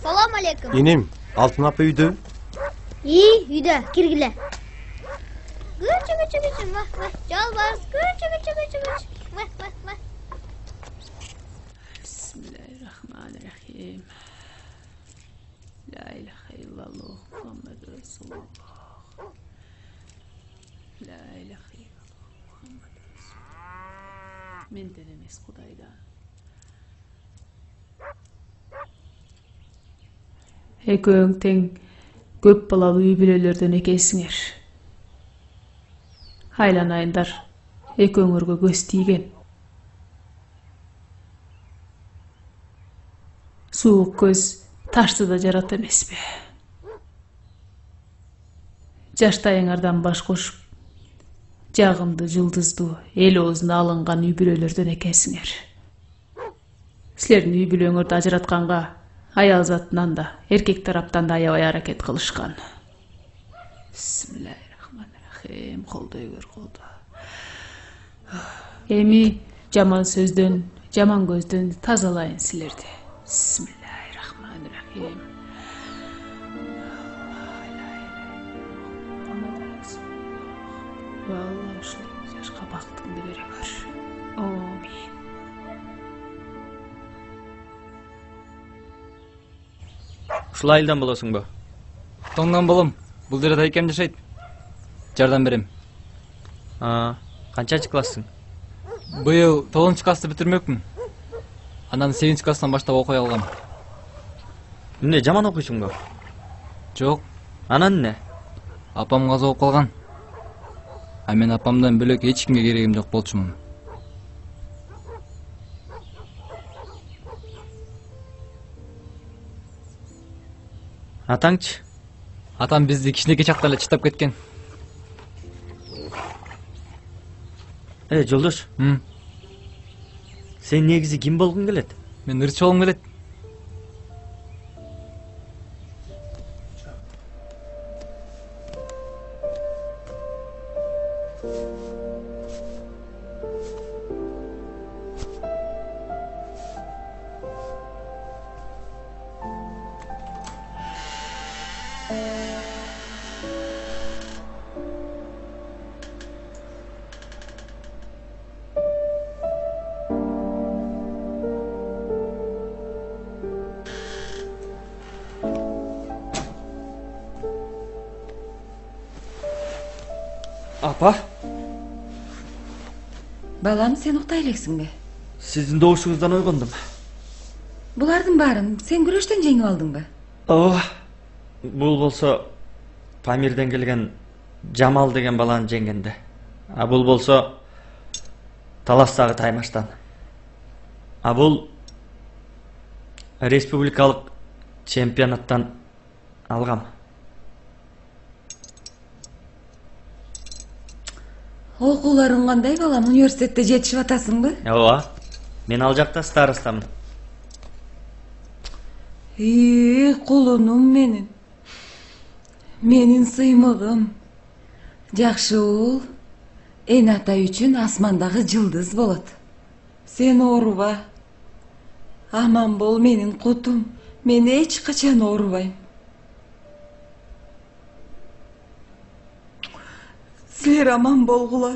Салам алейкум. İnim, Altın apı үйдө? Үйдө, киргиле. Күчі, мәх. Жолбарыс, күчі. Мәх. Bismillahirrahmanirrahim. La ilahe illallah Muhammed Resulullah. La ilahe illallah Muhammed Resulullah. Menden emes Kudaydan. Ekөөң тең көп балалуу үй бүлөлөрдөн экенсиңер. Айланайындар, экөөңөргө көз тийген. Суук көз ташты да жарат эмеспи. Жаштайыңардан баш кошуп, жагымды жылдыздуу эл оозуна алынган үй бүлөлөрдөн экенсиңер. Силердин үй бүлөңөрдү ажыратканга аял затынан да, эркек тараптан да аябай аракет кылышкан. Бисмиллахиррахманиррахим. Колдой көр, колдо. Эми жаман сөздөн, жаман көздөн тазалайын силерди. Bismillahirrahmanirrahim. Vallahi ушул жашка бактыңды бере көр. Амин. Ушул айылдан болосуң бу? Тоңдан болом. Бул жерде айкем жашайт. Жардам берем. Канчанчы класстың? Быйыл 9 классты бүтүрмөкмүн. Анан 8 класстан баштап окуй алгам. Эмне, жаман окуйсуң бу? Жок. Анан эмне? Апам каза болуп калган. А мен апамдан бөлөк эч кимге керегим жок болчумун. Атаңчы? Атам бизди кичинекей чакта эле чыттап кеткен. Жолдош. Сен негизи ким болгуң келет? Мен ырчы болгум келет. Апа? Балам, сен уктай элексиңби? Сиздин добушуңуздан ойгондум. Булардын баарын сен күрөштөн жеңип алдыңбы? Ооба. Бул болсо Памирден келген Жамал деген баланы жеңгенде. А бул болсо Таластагы Таймаштан. А бул республикалык чемпионаттан алгам. Окууларың кандай, балам? Университетте жетишип атасыңбы? Ооба. Мен ал жакта старостамын. Кулунум менин. Менин сыймыгым. Жакшы уул. Эн ата үчүн асмандагы жылдыз болот. Сен ооруба. Аман бол, менин кутум. Мен эч качан оорубайм. Силер аман болгула.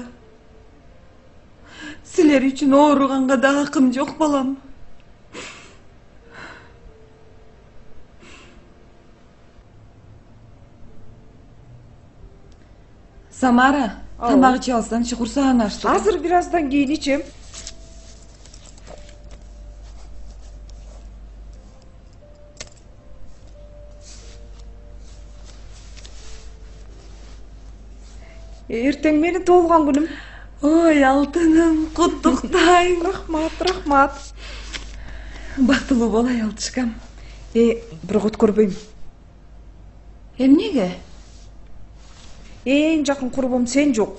Силер үчүн ооруганга да акым жок, балам. Samara, tamақ içe alsan, şu kursağın açtı. Hazır birazdan keyin içem. Erteң meni to'lg'an kunim. Oy, altınım, qutlukdayım. Rahmat. Бактылуу болай алтышкам. Бирок өткөрбөйм. Эмнеге? Эң жакын курбум сен жок.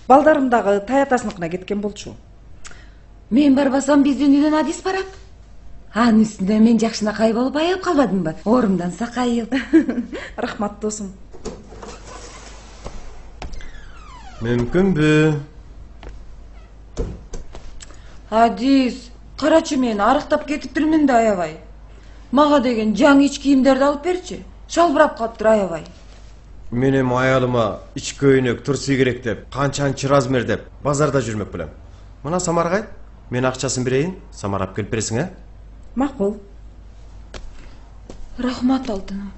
Балдарым дагы таятасыныкына кеткен болчу. Мен барбасам биздин үйдөн Адис барат. Анын үстүнө мен жакшынакай болуп аяп калбадымбы? Орумдан сакайып. Рахмат досум. Мүмкүнбү? Адис, карачы мен арыктап кетиптирмин да аябай. Мага деген жаңы ич кийимдерди алып берчи. Шалбырап калыптыр аябай. Мен эми аялыма ич көйнөк турсу керек деп, канчанчы размер деп базарда жүрмөк белем. Мына Самарга айт, мен акчасын берейин, Самара алып келип бересиң, э? Макул. Рахмат алтыным.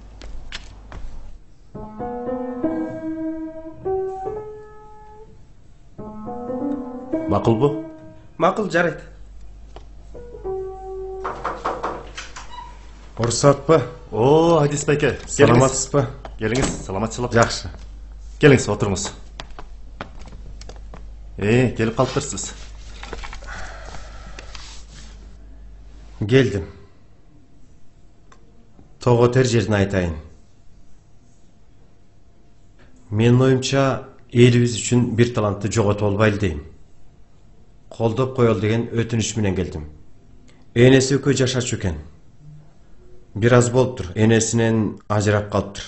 Макулбу? Макул, жарайт. Урсатпы? О, Адис байке. Саламатсызбы? Келиңиз, саламатчылап. Жакшы. Келиңиз, отуруңуз. Келип калыптырсыз. Келдим. Тоготер жерин айтайын. Менин оюмча, элибиз үчүн бир талантты жоготуп албайлы дейм. Колдоп коелу деген өтүнүч менен келдим. Энеси экөө жашачу экен. Бир аз болуптур, энесинен ажырап калыптыр.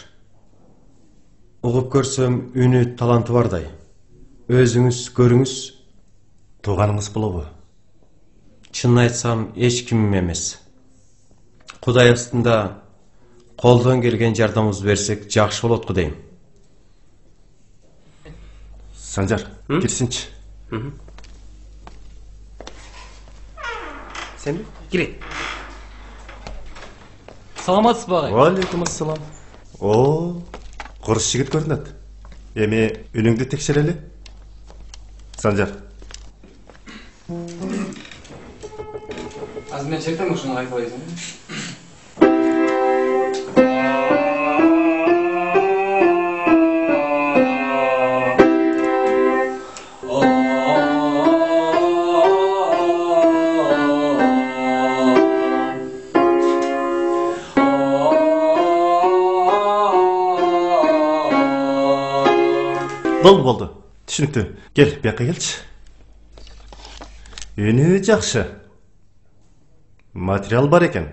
Угуп көрсөм, үнү таланты бардай. Өзүңүз көрүңүз. Тууганыңыз болобу? Чынын айтсам, эч кимим эмес. Кудай астында колдон келген жардамыбызды берсек жакшы болот го дейм. Санжар, кирсинчи. Сен кире. Саламатсыз ба агай? Алейкум ассалам. О, курус жигит көрүнөт. Эми үнүңдү текшерели. Санжар. Азыр мен чектем ушуну айтып коесуң. Болду. Түшүнүктүү. Кел, бияка келчи. Үнү жакшы. Материал бар экен.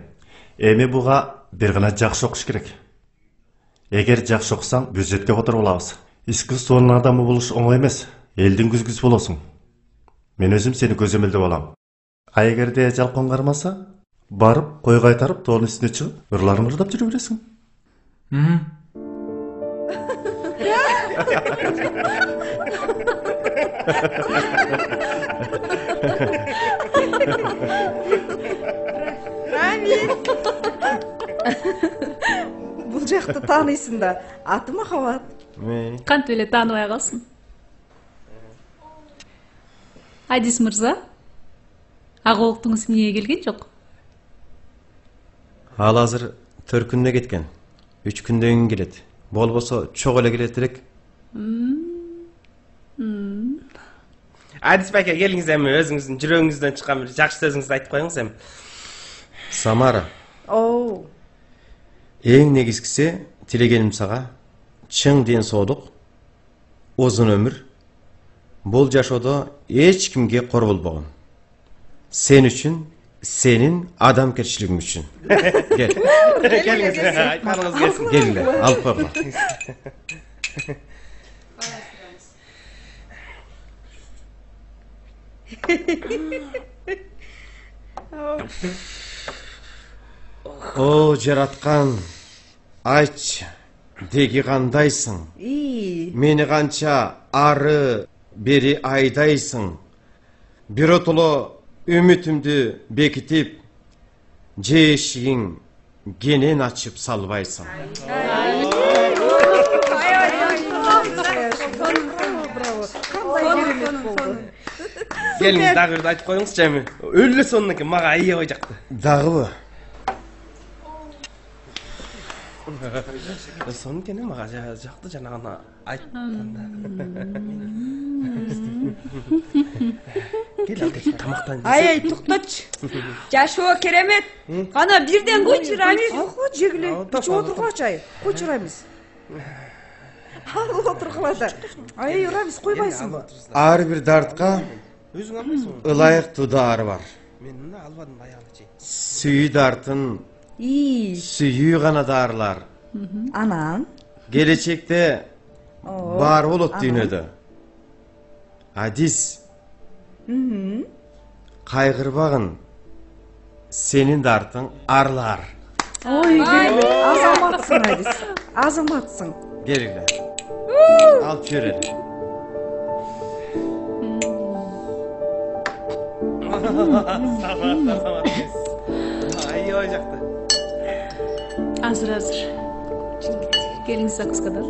Эми буга бир гана жакшы окуш керек. Эгер жакшы окусаң, бюджетке которуп алабыз. Искусствонун адамы болуш оңой эмес. Элдин күзгүсү болосуң. Мен өзүм сени көзөмөлдөп алам. А эгерде жалкон кармаса, барып кой кайтарып тоонун үстүнө чыгып, ырларын ырдап жүрө бересиң. Бул жакты тааныйсың да, аты Махабат. Кантип эле тааныбай калсын. Адис мырза, агуулуктуңуз эмнеге келген жок? Ал азыр 4 күнүнө кеткен. 3 күндөн кийин келет. Болбосо чок эле келет элек. Адис байке, келиңиз эми өзүңүздүн жүрөгүңүздөн чыккан бир жакшы сөзүңүздү айтып коюңуз эми. Самара. Эң негизгиси тилегеним сага чың ден соолук, узун өмүр. Бул жашоодо эч кимге кор болбогон. Сен үчүн, сенин адамгерчилигиң үчүн. Кел. Келиңиз, айтпаңыз келсин. Келгиле, алып койгула. О, жараткан, айтчы, деги кандайсың? Мени канча ары бери айдайсың? Биротоло үмүтүмдү бекитип, же эшигиң кенен ачып салбайсың? Gelin dağırdı айтып koyuңuzчу эми. Өлү сонун экен, мага ие ой жакты. Дагыбы? Сонун экен, мага жакты жанаганы айтканда. Кел ал тамактан. Ай, туктачы. Жашоо керемет. Кана бирден койчу Рамиз. Ого, жегиле. Ичип отургачы ай. Койчу Рамиз. Ал отургула да. Ай, Рамиз койбайсыңбы? Ар бир дартка Өзүң албайсың. ылайыктуу даары бар. Мен мына албадым аягычы. Сүйүү дартын сүйүү гана даарылар. Анан Келечекте бар болот дүйнөдө. Адис кайгырбагын, сенин дартың арлар. Ой, азаматсың Адис. Азаматсың. Келгиле. Алып жүрели. Ай ой жакты. Азыр. Келиңиз закускадан.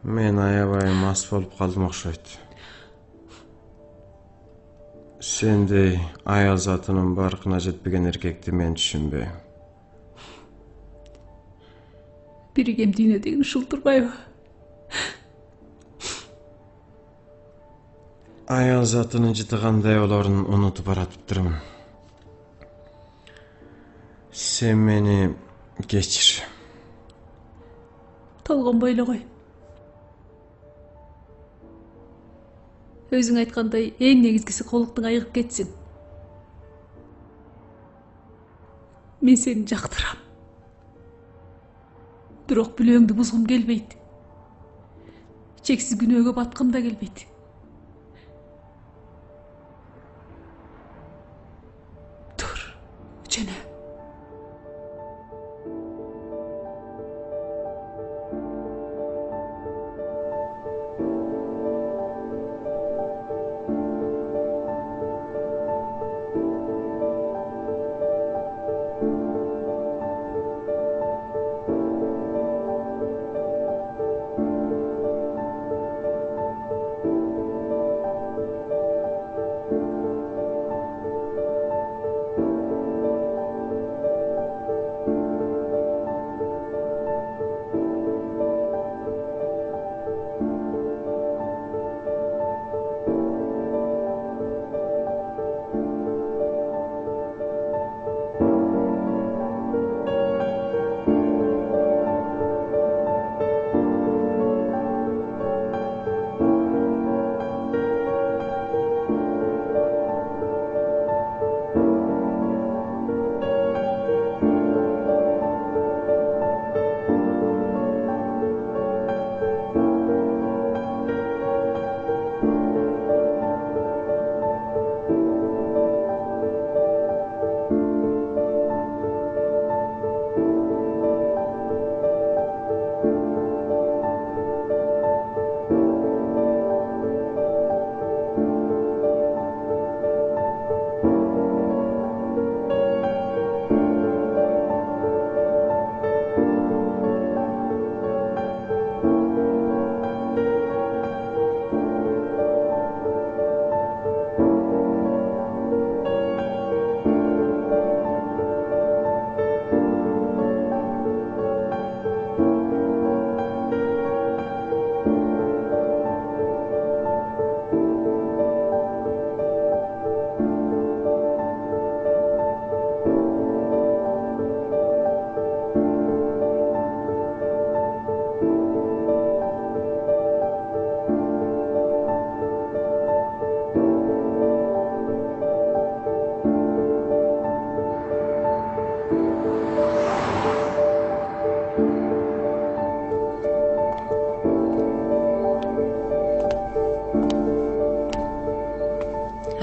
Мен аябай мас болуп калдым окшойт. Сендей аял затынын баркына жетпеген эркекти мен түшүнбөйм. Биригем дүйнөдөгү ушул турбайбы? Аял затынын жытыгандай олорун унутуп баратыптырмын. Сен мени кечир. Толгонбой эле кой. Өзүң айткандай эң негизгиси колуктуң айыгып кетсин. Мен сени жактырам. Бирок бүлөңдү бузгум келбейт. Чексиз күнөөгө баткым да келбейт. Тур, жана.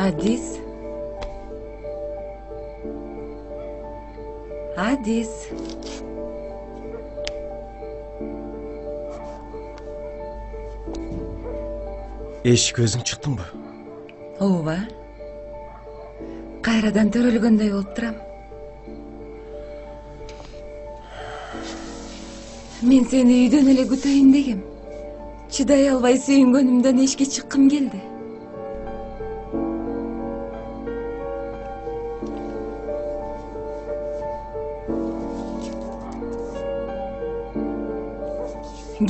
Адис. Адис. Эшик өзүң чыктың бы? Ооба. Кайрадан төрөлгөндөй болуп турам. Мен сени үйдөн эле күтөйүн дегем. Чыдай албай сүйүнгөнүмдөн эшикке чыккым келди.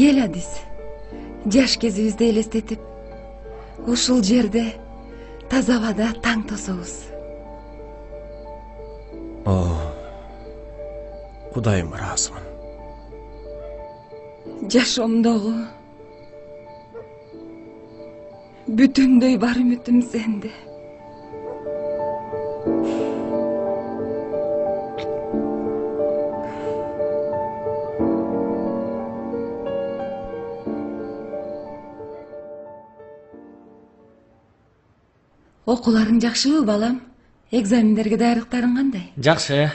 Кел Адис. Жаш кезибизди элестетип, ушул жерде таза абада таң тособуз. Кудайым ыраазымын. Жашоомдогу бүтүндөй бар үмүтүм сенде. Окууларың жакшыбы, балам? Экзамендерге даярдыктарың кандай? Жакшы.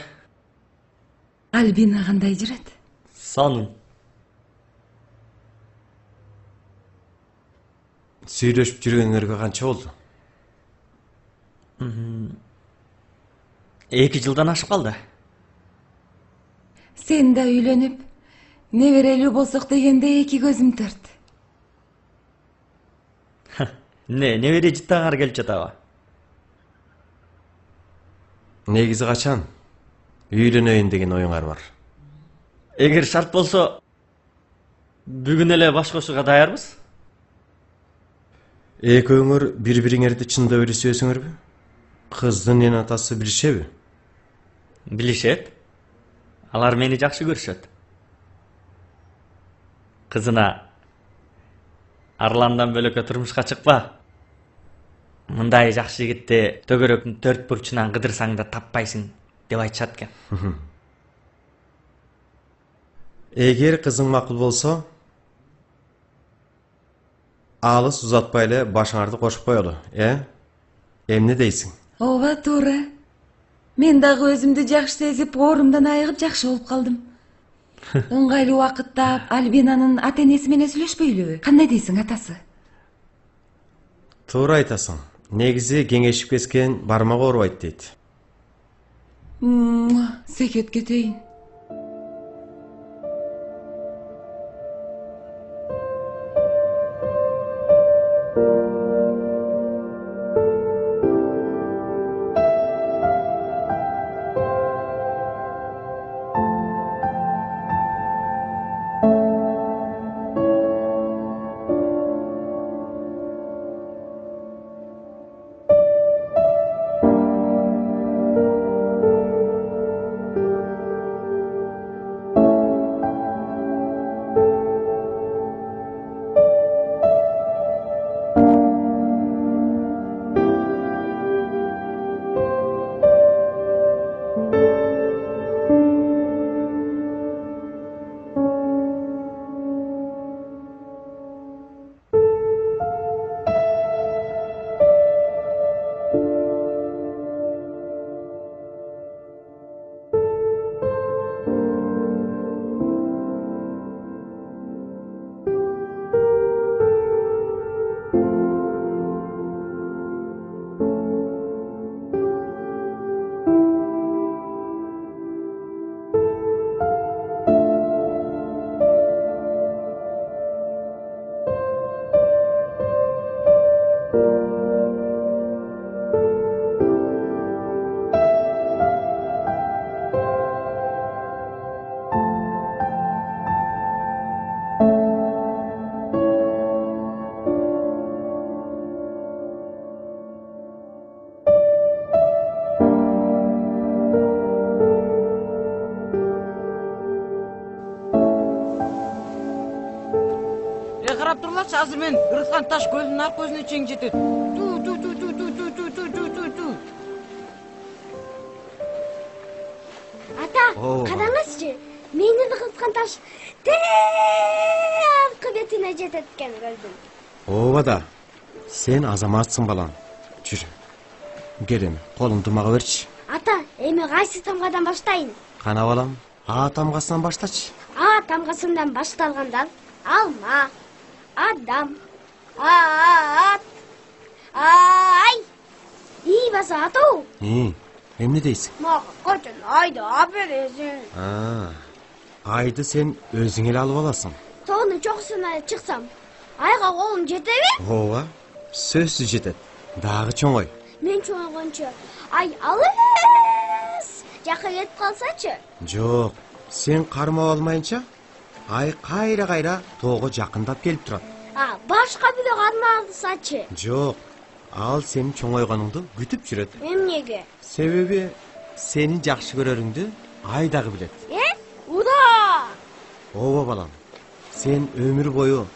Альбина кандай жүрөт? Сонун. Сүйлөшүп жүргөнүңөргө канча болду? 2 жылдан ашып калды. Сен да үйлөнүп, неберелүү болсок дегенде 2 көзүм төрт. Небере жыттаңар келип жатабы? Негизи качан үйлөнөйүн деген оюңар бар? Эгер шарт болсо, бүгүн эле баш кошууга даярбыз. Экөөңөр бири-бириңерди чындап эле сүйөсүңөрбү? Кыздын эн атасы билишеби? Билишет. Алар мени жакшы көрүшөт. Кызына Арландан бөлөккө турмушка чыкпа. Мындай жакшы жигитти төгөрөктүн 4 бурчунан кыдырсаң да таппайсың деп айтышат экен. Эгер кызың макул болсо, алыс узатпай эле башыңарды кошуп коелу, Эмне дейсиң? Ооба, туура. Мен дагы өзүмдү жакшы сезип, оорумдан айыгып жакшы болуп калдым. Ыңгайлуу убакытта Альбинанын ата-энеси менен сүйлөшпөйлүбү? Кандай дейсиң, атасы? Туура айтасың. Негизи кеңешип кескен бармак оорубайт дейт. Секет кетейин. Карап турлачы, азыр мен ырыткан таш көлдүн ар көзүнө чейин жетет. Ту. Ата, караңызчы. Менин ырыткан таш аркы бетине жетет экен көлдүн. Ооба да. Сен азаматсың балам. Жүр. Кел эми, колуңду мага берчи. Ата, эми кайсы тамгадан баштайын? Кана балам, А тамгасынан баштачы. А тамгасынан башталгандан алма, адам, ат, ай. İyi basa atı. Эмне дейсиң? Мага качан айды апересиң. Айды сен өзүң эле алып аласың. Тоонун чокусуна чыксам, айга колум жетеби? Ооба, сөзсүз жетет. Дагы чоңой. Мен чоңойгончо ай алыс. Жакка кетип калсачы? Жок, сен кармап алмайынча, ай кайра тоого жакындап келип турат. Башка бирөө кармасачы? Жок, ал сенин чоңойгонуңду күтүп жүрөт. Эмнеге? Себеби сени жакшы көрөрүңдү ай дагы билет. Уда! Ооба балам, сен өмүр бою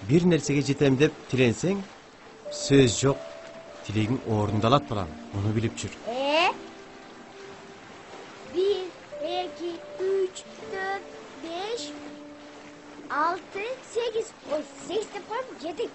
бир нерсеге жетем деп тиленсең, сөз жок, тилегиң орундалат балам. Муну билип жүр. 1, 2, 3, 4, 5, 6, 8. Ой, 8 деп коем, 7.